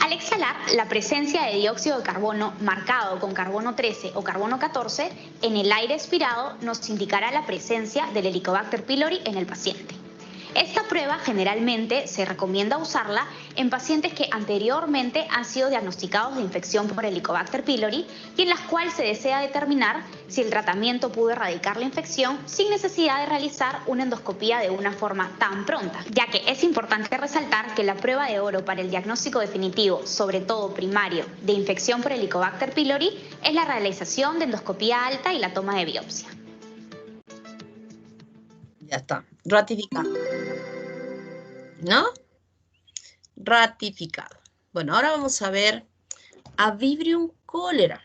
Al exhalar, la presencia de dióxido de carbono marcado con carbono 13 o carbono 14 en el aire expirado nos indicará la presencia del Helicobacter pylori en el paciente. Esta prueba generalmente se recomienda usarla en pacientes que anteriormente han sido diagnosticados de infección por Helicobacter pylori y en las cuales se desea determinar si el tratamiento pudo erradicar la infección sin necesidad de realizar una endoscopía de una forma tan pronta, ya que es importante resaltar que la prueba de oro para el diagnóstico definitivo, sobre todo primario, de infección por Helicobacter pylori es la realización de endoscopía alta y la toma de biopsia. Ya está, ratificado. ¿No? Ratificado. Bueno, ahora vamos a ver a Vibrio cholera.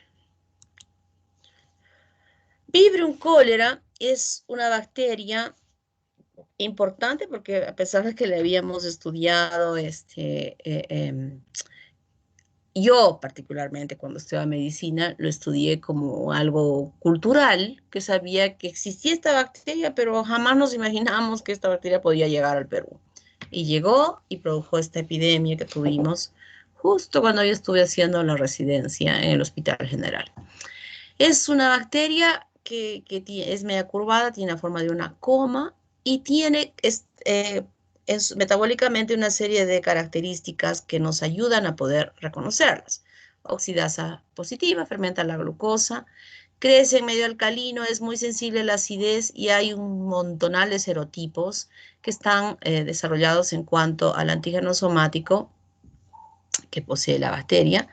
Vibrio cholera es una bacteria importante porque a pesar de que la habíamos estudiado, yo particularmente cuando estudiaba medicina lo estudié como algo cultural, que sabía que existía esta bacteria, pero jamás nos imaginábamos que esta bacteria podía llegar al Perú. Y llegó y produjo esta epidemia que tuvimos justo cuando yo estuve haciendo la residencia en el Hospital General. Es una bacteria que es media curvada, tiene la forma de una coma y tiene metabólicamente una serie de características que nos ayudan a poder reconocerlas. Oxidasa positiva, fermenta la glucosa, crece en medio alcalino, es muy sensible a la acidez y hay un montonal de serotipos que están desarrollados en cuanto al antígeno somático que posee la bacteria.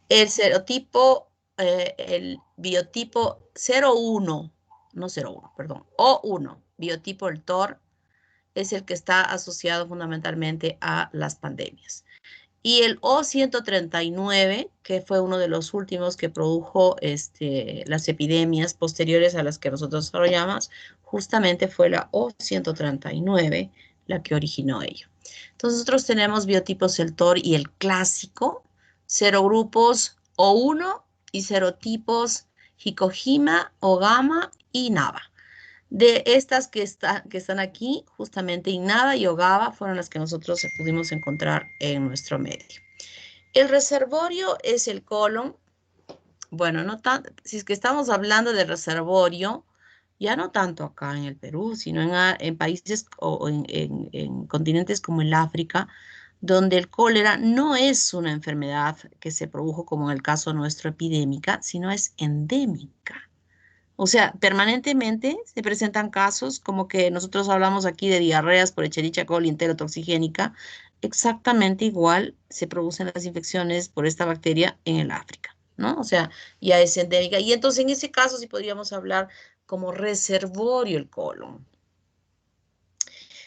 El serotipo, el biotipo 01, no 01, perdón, O1, biotipo el TOR, es el que está asociado fundamentalmente a las pandemias. Y el O139, que fue uno de los últimos que produjo las epidemias posteriores a las que nosotros desarrollamos, justamente fue la O139 la que originó ello. Entonces nosotros tenemos biotipos el TOR y el clásico, serogrupos O1 y serotipos Hikojima, Ogama y Nava. De estas que están aquí, justamente Innava y Ogava fueron las que nosotros pudimos encontrar en nuestro medio. El reservorio es el colon. Bueno, no tanto, si es que estamos hablando de reservorio, ya no tanto acá en el Perú, sino en países o en continentes como el África, donde el cólera no es una enfermedad que se produjo como en el caso nuestro epidémica, sino es endémica. O sea, permanentemente se presentan casos como que nosotros hablamos aquí de diarreas por Escherichia coli enterotoxigénica, exactamente igual se producen las infecciones por esta bacteria en el África, ¿no? O sea, ya es endémica. Y entonces en ese caso sí podríamos hablar como reservorio el colon.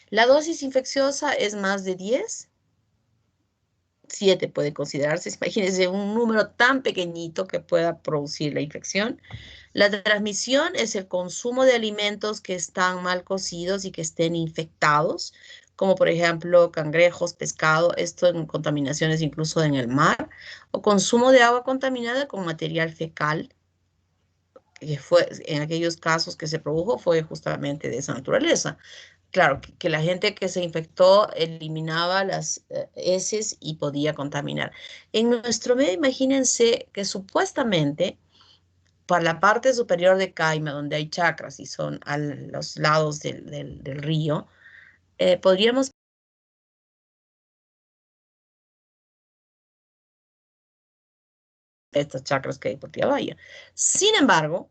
La dosis infecciosa es más de 10. 7 puede considerarse, imagínense un número tan pequeñito que pueda producir la infección. La transmisión es el consumo de alimentos que están mal cocidos y que estén infectados, como por ejemplo cangrejos, pescado, esto en contaminaciones incluso en el mar, o consumo de agua contaminada con material fecal, que fue en aquellos casos que se produjo fue justamente de esa naturaleza. Claro, que la gente que se infectó eliminaba las heces y podía contaminar. En nuestro medio, imagínense que supuestamente para la parte superior de Caima, donde hay chacras y son a los lados del río, podríamos estas chacras que hay por Tiabaya. Sin embargo,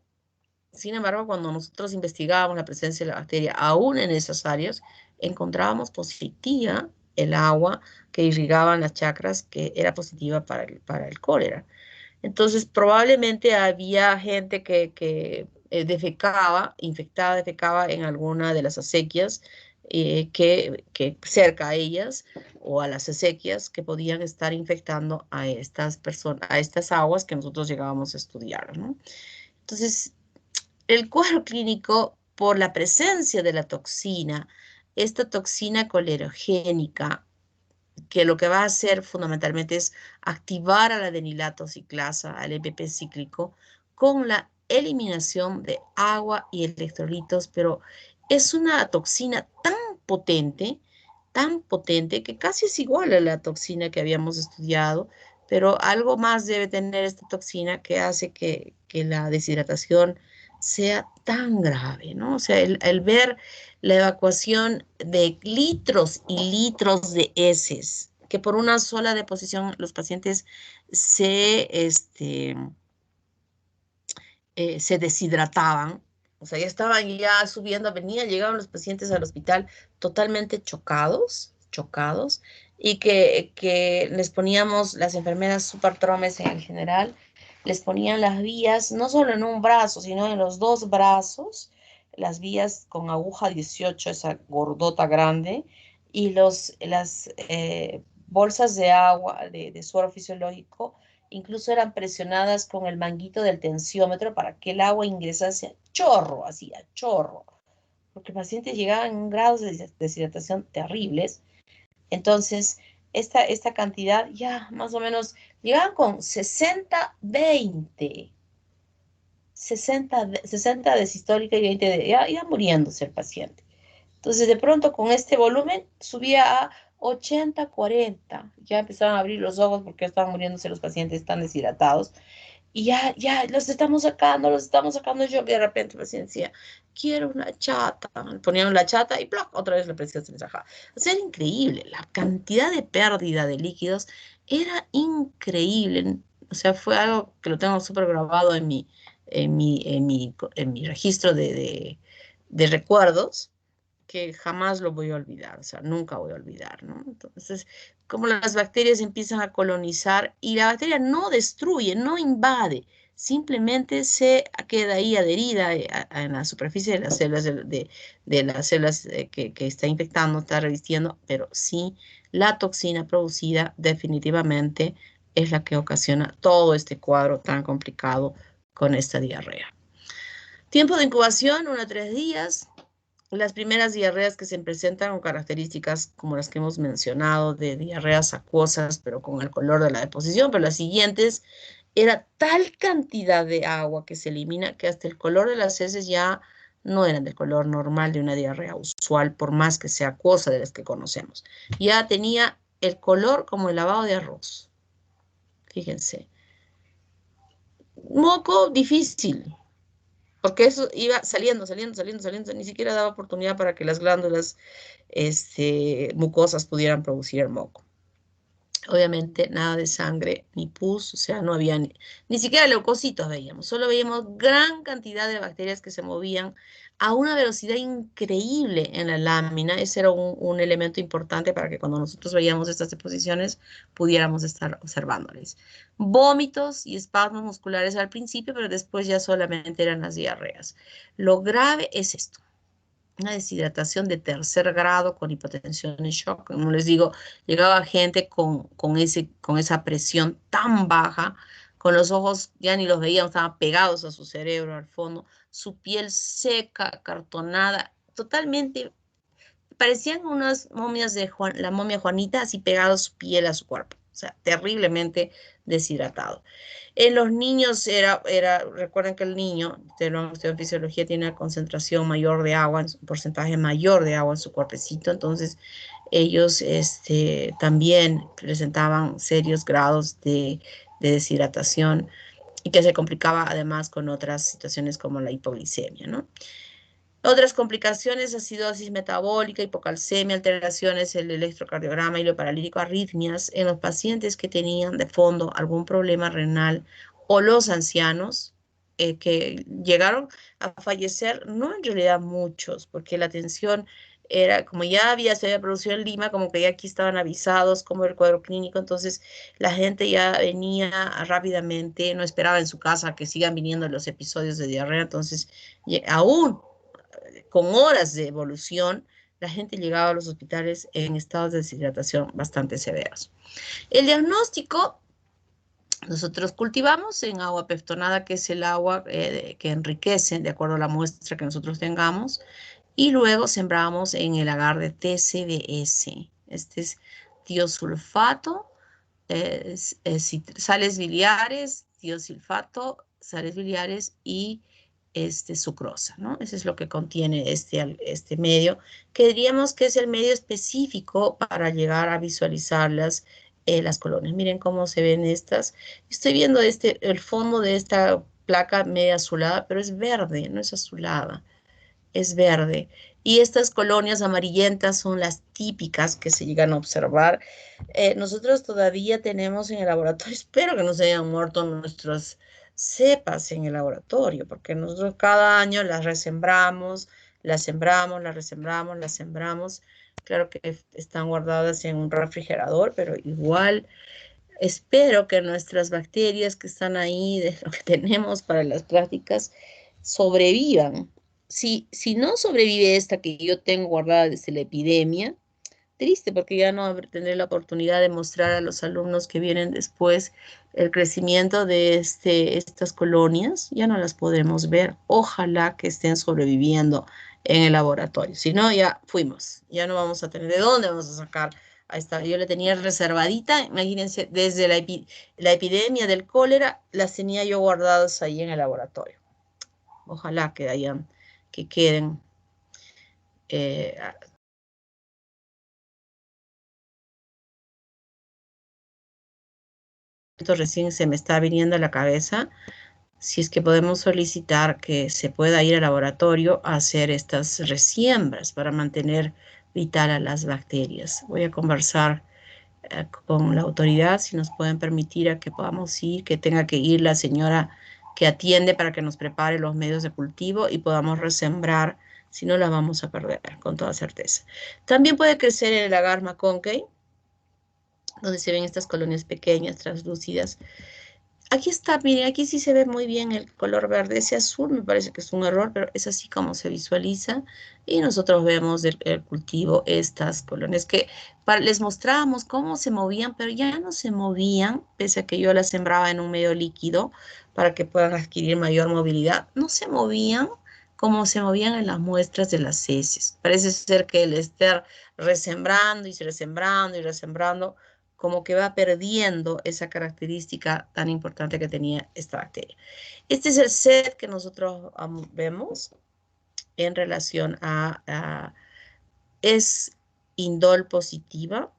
cuando nosotros investigábamos la presencia de la bacteria, aún en esas áreas, encontrábamos positiva el agua que irrigaban las chacras, que era positiva para el cólera. Entonces, probablemente había gente que defecaba en alguna de las acequias que cerca a ellas o a las acequias que podían estar infectando a estas personas, a estas aguas que nosotros llegábamos a estudiar, ¿no? Entonces, el cuadro clínico, por la presencia de la toxina, esta toxina colerogénica, que lo que va a hacer fundamentalmente es activar a la adenilato ciclasa, al EPP cíclico, con la eliminación de agua y electrolitos, pero es una toxina tan potente, que casi es igual a la toxina que habíamos estudiado, pero algo más debe tener esta toxina que hace que la deshidratación sea tan grave, ¿no? O sea, el ver la evacuación de litros y litros de heces, que por una sola deposición los pacientes se deshidrataban, o sea, ya estaban ya subiendo, llegaban los pacientes al hospital totalmente chocados, y que les poníamos, las enfermeras supertromes en el general, les ponían las vías, no solo en un brazo, sino en los dos brazos, las vías con aguja 18, esa gordota grande, y las bolsas de agua, de suero fisiológico, incluso eran presionadas con el manguito del tensiómetro para que el agua ingresase a chorro, así a chorro, porque pacientes llegaban en grados de deshidratación terribles. Entonces, esta cantidad ya más o menos llegaban con 60-20, 60 deshistólica y 20 ya muriéndose el paciente. Entonces, de pronto, con este volumen, subía a 80-40. Ya empezaban a abrir los ojos porque estaban muriéndose los pacientes tan deshidratados. Y ya, los estamos sacando. Yo de repente el paciente decía, quiero una chata. Le ponían la chata y ¡ploc! Otra vez la presión se les bajaba. O sea, era increíble. La cantidad de pérdida de líquidos era increíble. O sea, fue algo que lo tengo súper grabado en mi registro de recuerdos, que jamás lo voy a olvidar, o sea, nunca voy a olvidar, ¿no? Entonces, como las bacterias empiezan a colonizar y la bacteria no destruye, no invade, simplemente se queda ahí adherida en la superficie de las células, de las células que está infectando, está revistiendo, pero sí, la toxina producida definitivamente es la que ocasiona todo este cuadro tan complicado con esta diarrea. Tiempo de incubación, 1 a 3 días. Las primeras diarreas que se presentan con características como las que hemos mencionado, de diarreas acuosas, pero con el color de la deposición, pero las siguientes era tal cantidad de agua que se elimina que hasta el color de las heces ya no eran del color normal de una diarrea usual, por más que sea acuosa de las que conocemos. Ya tenía el color como el lavado de arroz. Fíjense. Moco difícil, porque eso iba saliendo, ni siquiera daba oportunidad para que las glándulas mucosas pudieran producir el moco. Obviamente nada de sangre, ni pus, o sea, no había ni siquiera leucocitos veíamos, solo veíamos gran cantidad de bacterias que se movían a una velocidad increíble en la lámina. Ese era un elemento importante para que cuando nosotros veíamos estas deposiciones pudiéramos estar observándoles. Vómitos y espasmos musculares al principio, pero después ya solamente eran las diarreas. Lo grave es esto: una deshidratación de 3er grado con hipotensión y shock. Como les digo, llegaba gente con esa presión tan baja, con los ojos ya ni los veíamos, estaban pegados a su cerebro, al fondo, su piel seca, acartonada, totalmente, parecían unas momias de la momia Juanita, así pegados su piel a su cuerpo. O sea, terriblemente deshidratado. En los niños recuerden que el niño, de fisiología, tiene una concentración mayor de agua, un porcentaje mayor de agua en su cuerpecito, entonces ellos también presentaban serios grados de deshidratación, y que se complicaba además con otras situaciones como la hipoglicemia, ¿no? Otras complicaciones: acidosis metabólica, hipocalcemia, alteraciones en el electrocardiograma, hilo paralítico, arritmias en los pacientes que tenían de fondo algún problema renal, o los ancianos que llegaron a fallecer. No, en realidad muchos, porque la atención era, como ya se había producido en Lima, como que ya aquí estaban avisados como el cuadro clínico, entonces la gente ya venía rápidamente, no esperaba en su casa que sigan viniendo los episodios de diarrea, entonces aún con horas de evolución, la gente llegaba a los hospitales en estados de deshidratación bastante severos. El diagnóstico: nosotros cultivamos en agua peftonada, que es el agua que enriquece de acuerdo a la muestra que nosotros tengamos, y luego sembramos en el agar de TCDS. Este es tiosulfato, sales biliares, tiosulfato, sales biliares y sucrosa, ¿no? Eso es lo que contiene este medio, que diríamos que es el medio específico para llegar a visualizar las colonias. Miren cómo se ven estas. Estoy viendo el fondo de esta placa media azulada, pero es verde, no es azulada, es verde. Y estas colonias amarillentas son las típicas que se llegan a observar. Nosotros todavía tenemos en el laboratorio, espero que no se hayan muerto nuestras cepas en el laboratorio, porque nosotros cada año las resembramos, las sembramos, las resembramos, las sembramos. Claro que están guardadas en un refrigerador, pero igual espero que nuestras bacterias que están ahí, de lo que tenemos para las prácticas, sobrevivan. Si no sobrevive esta que yo tengo guardada desde la epidemia, triste porque ya no tendré la oportunidad de mostrar a los alumnos que vienen después el crecimiento de estas colonias, ya no las podremos ver. Ojalá que estén sobreviviendo en el laboratorio. Si no, ya fuimos. Ya no vamos a tener de dónde vamos a sacar a esta. Yo la tenía reservadita, imagínense, desde la epidemia del cólera, las tenía yo guardadas ahí en el laboratorio. Ojalá que queden esto recién se me está viniendo a la cabeza, si es que podemos solicitar que se pueda ir al laboratorio a hacer estas resiembras para mantener vital a las bacterias. Voy a conversar con la autoridad si nos pueden permitir a que podamos ir, que tenga que ir la señora que atiende para que nos prepare los medios de cultivo y podamos resembrar, si no la vamos a perder con toda certeza. También puede crecer en el agar McConkey, donde se ven estas colonias pequeñas, translúcidas. Aquí está, miren, aquí sí se ve muy bien el color verde. Ese azul me parece que es un error, pero es así como se visualiza. Y nosotros vemos el cultivo, estas colonias que les mostrábamos cómo se movían, pero ya no se movían, pese a que yo las sembraba en un medio líquido para que puedan adquirir mayor movilidad. No se movían como se movían en las muestras de las heces. Parece ser que el estar resembrando y resembrando y resembrando, como que va perdiendo esa característica tan importante que tenía esta bacteria. Este es el set que nosotros vemos en relación es indol positiva,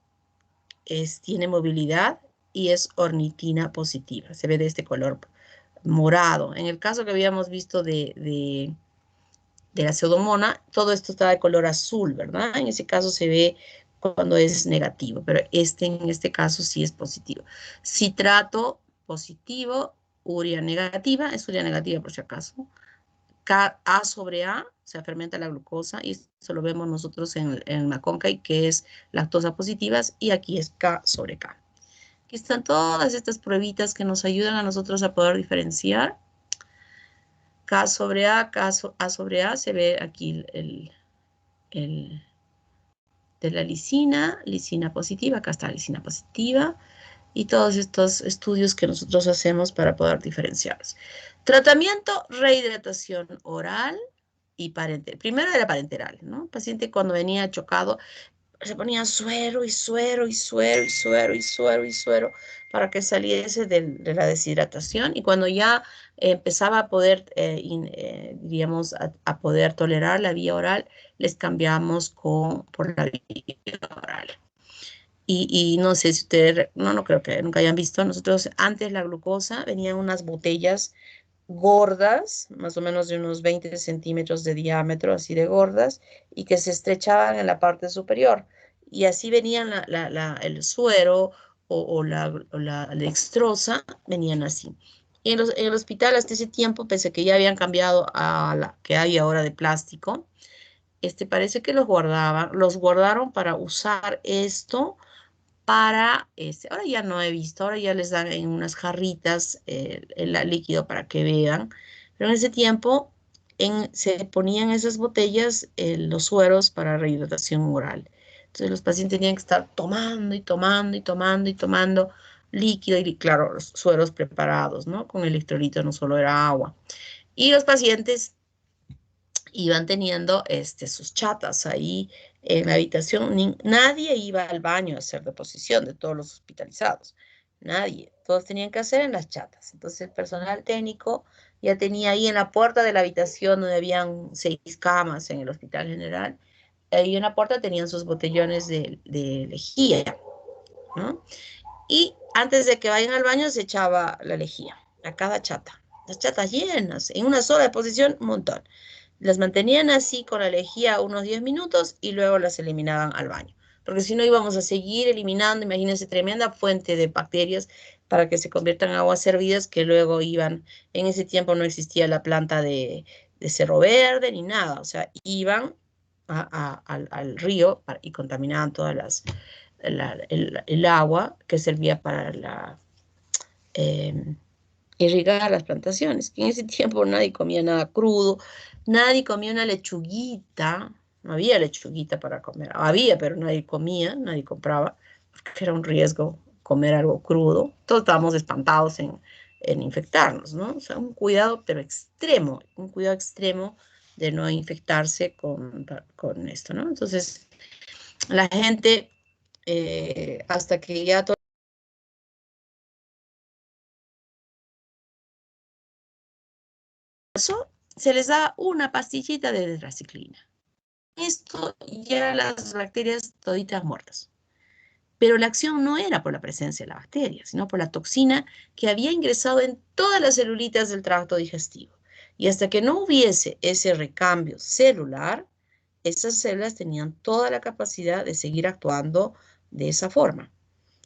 tiene movilidad y es ornitina positiva. Se ve de este color morado. En el caso que habíamos visto de la pseudomonas, todo esto está de color azul, ¿verdad? En ese caso se ve cuando es negativo, pero en este caso sí es positivo. Citrato positivo, urea negativa, es urea negativa por si acaso. A sobre A, se fermenta la glucosa, y eso lo vemos nosotros en McConkey, que es lactosa positivas, y aquí es K sobre K. Aquí están todas estas pruebitas que nos ayudan a nosotros a poder diferenciar. K sobre A, A sobre A, se ve aquí de la lisina positiva, acá está la lisina positiva, y todos estos estudios que nosotros hacemos para poder diferenciarlos. Tratamiento, rehidratación oral y parenteral. Primero era parenteral, ¿no? El paciente cuando venía chocado, se ponía suero y suero y suero y suero y suero y suero para que saliese de la deshidratación, y cuando ya empezaba a poder, diríamos, a poder tolerar la vía oral, les cambiamos por la vía oral. Y no sé si ustedes, no creo que nunca hayan visto, nosotros antes la glucosa venían unas botellas gordas, más o menos de unos 20 centímetros de diámetro, así de gordas, y que se estrechaban en la parte superior. Y así venían el suero o la dextrosa, venían así. Y en el hospital hasta ese tiempo, pese a que ya habían cambiado a la que hay ahora de plástico, parece que los guardaron para usar esto para, ahora ya no he visto, ahora ya les dan en unas jarritas el líquido para que vean, pero en ese tiempo se ponían esas botellas, los sueros para rehidratación oral. Entonces los pacientes tenían que estar tomando y tomando y tomando y tomando líquido, y claro, los sueros preparados, ¿no? Con electrolito, no solo era agua. Y los pacientes iban teniendo sus chatas ahí en la habitación. Nadie iba al baño a hacer deposición de todos los hospitalizados. Nadie. Todos tenían que hacer en las chatas. Entonces el personal técnico ya tenía ahí en la puerta de la habitación, donde habían 6 camas en el Hospital General, ahí en la puerta tenían sus botellones de lejía, ¿no? Y antes de que vayan al baño se echaba la lejía a cada chata. las chatas llenas, en una sola posición, un montón. Las mantenían así con la lejía unos 10 minutos y luego las eliminaban al baño. Porque si no íbamos a seguir eliminando, imagínense, tremenda fuente de bacterias para que se conviertan en aguas servidas que luego iban, en ese tiempo no existía la planta de Cerro Verde ni nada, o sea, iban al río y contaminaban todas el agua que servía para irrigar las plantaciones, que en ese tiempo nadie comía nada crudo, nadie comía una lechuguita, no había lechuguita para comer, había, pero nadie comía, nadie compraba, porque era un riesgo comer algo crudo, todos estábamos espantados en infectarnos, ¿no? O sea, un cuidado, pero extremo, un cuidado extremo de no infectarse con esto, ¿no? Entonces, la gente, hasta que ya todo eso, se les da una pastillita de tetraciclina. Esto ya las bacterias toditas muertas. Pero la acción no era por la presencia de la bacteria, sino por la toxina que había ingresado en todas las celulitas del tracto digestivo. Y hasta que no hubiese ese recambio celular, esas células tenían toda la capacidad de seguir actuando de esa forma.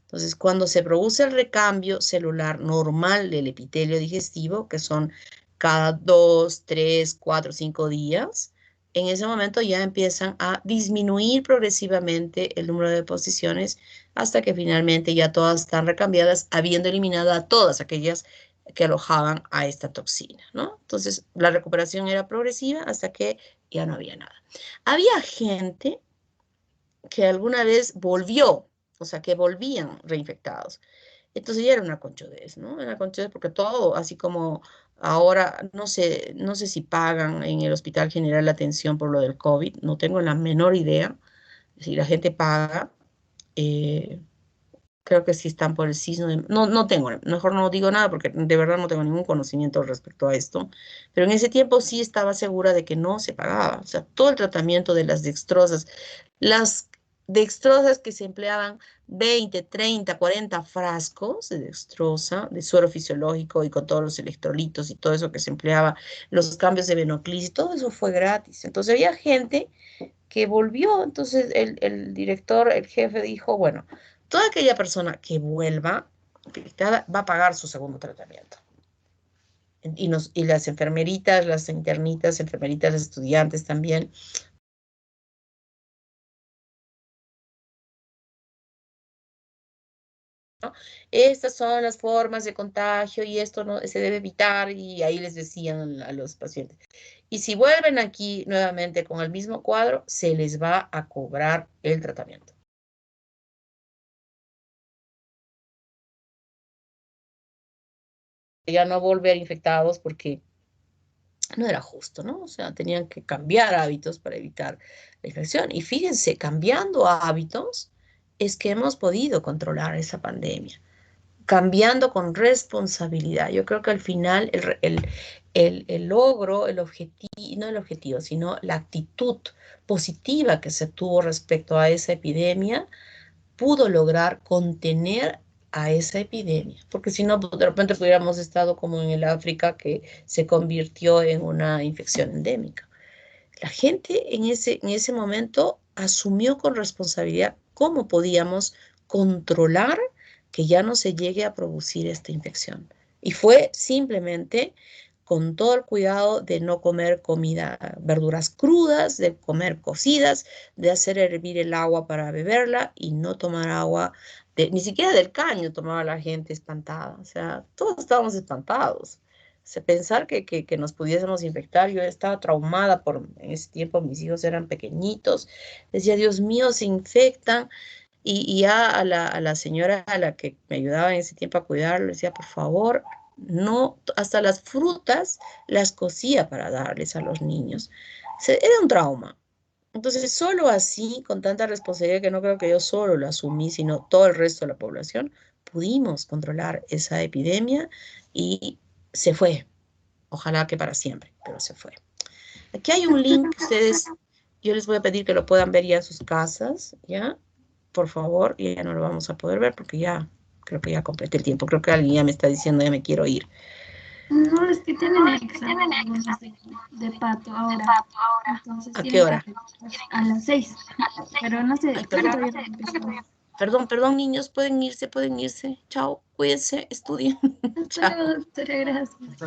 Entonces, cuando se produce el recambio celular normal del epitelio digestivo, que son cada 2, 3, 4, 5 días, en ese momento ya empiezan a disminuir progresivamente el número de posiciones hasta que finalmente ya todas están recambiadas, habiendo eliminado a todas aquellas que alojaban a esta toxina, ¿no? Entonces, la recuperación era progresiva hasta que ya no había nada. Había gente que alguna vez volvió, o sea, que volvían reinfectados. Entonces ya era una conchudez, ¿no? Era una conchudez porque todo, así como ahora, no sé si pagan en el Hospital General la atención por lo del COVID, no tengo la menor idea si la gente paga. Creo que sí están por el sismo. No tengo, mejor no digo nada porque de verdad no tengo ningún conocimiento respecto a esto. Pero en ese tiempo sí estaba segura de que no se pagaba. O sea, todo el tratamiento de las dextrosas que se empleaban 20, 30, 40 frascos de dextrosa, de suero fisiológico y con todos los electrolitos y todo eso que se empleaba, los cambios de venoclis, todo eso fue gratis. Entonces había gente que volvió, entonces el director, el jefe dijo, bueno, toda aquella persona que vuelva infectada va a pagar su segundo tratamiento. Y las enfermeritas, las internitas, enfermeritas, los estudiantes también. ¿No? Estas son las formas de contagio y esto no se debe evitar, y ahí les decían a los pacientes. Y si vuelven aquí nuevamente con el mismo cuadro, se les va a cobrar el tratamiento. Ya no volver infectados porque no era justo, ¿no? O sea, tenían que cambiar hábitos para evitar la infección. Y fíjense, cambiando hábitos es que hemos podido controlar esa pandemia. Cambiando con responsabilidad. Yo creo que al final el logro, no el objetivo, sino la actitud positiva que se tuvo respecto a esa epidemia, pudo lograr contener a esa epidemia, porque si no, de repente hubiéramos estado como en el África, que se convirtió en una infección endémica. La gente en ese momento asumió con responsabilidad cómo podíamos controlar que ya no se llegue a producir esta infección. Y fue simplemente con todo el cuidado de no comer verduras crudas, de comer cocidas, de hacer hervir el agua para beberla y no tomar agua, ni siquiera del caño tomaba la gente espantada. O sea, todos estábamos espantados. O sea, pensar que nos pudiésemos infectar, yo estaba traumada en ese tiempo mis hijos eran pequeñitos. Decía, Dios mío, se infectan. Y ya a la señora a la que me ayudaba en ese tiempo a cuidarlo, le decía, por favor, no, hasta las frutas las cocía para darles a los niños. O sea, era un trauma. Entonces, solo así, con tanta responsabilidad, que no creo que yo solo lo asumí, sino todo el resto de la población, pudimos controlar esa epidemia y se fue. Ojalá que para siempre, pero se fue. Aquí hay un link que yo les voy a pedir que lo puedan ver ya en sus casas, ¿ya? Por favor, ya no lo vamos a poder ver porque ya creo que ya completé el tiempo. Creo que alguien ya me está diciendo, ya me quiero ir. No, es que tienen examen de pato ahora. Entonces ¿A qué tienen hora? que a las 6. Pero no sé, Ay, creo que perdón. todavía no empezamos. Perdón, niños, pueden irse. Chao, cuídense, estudien. Hasta Chao. luego, doctora, gracias.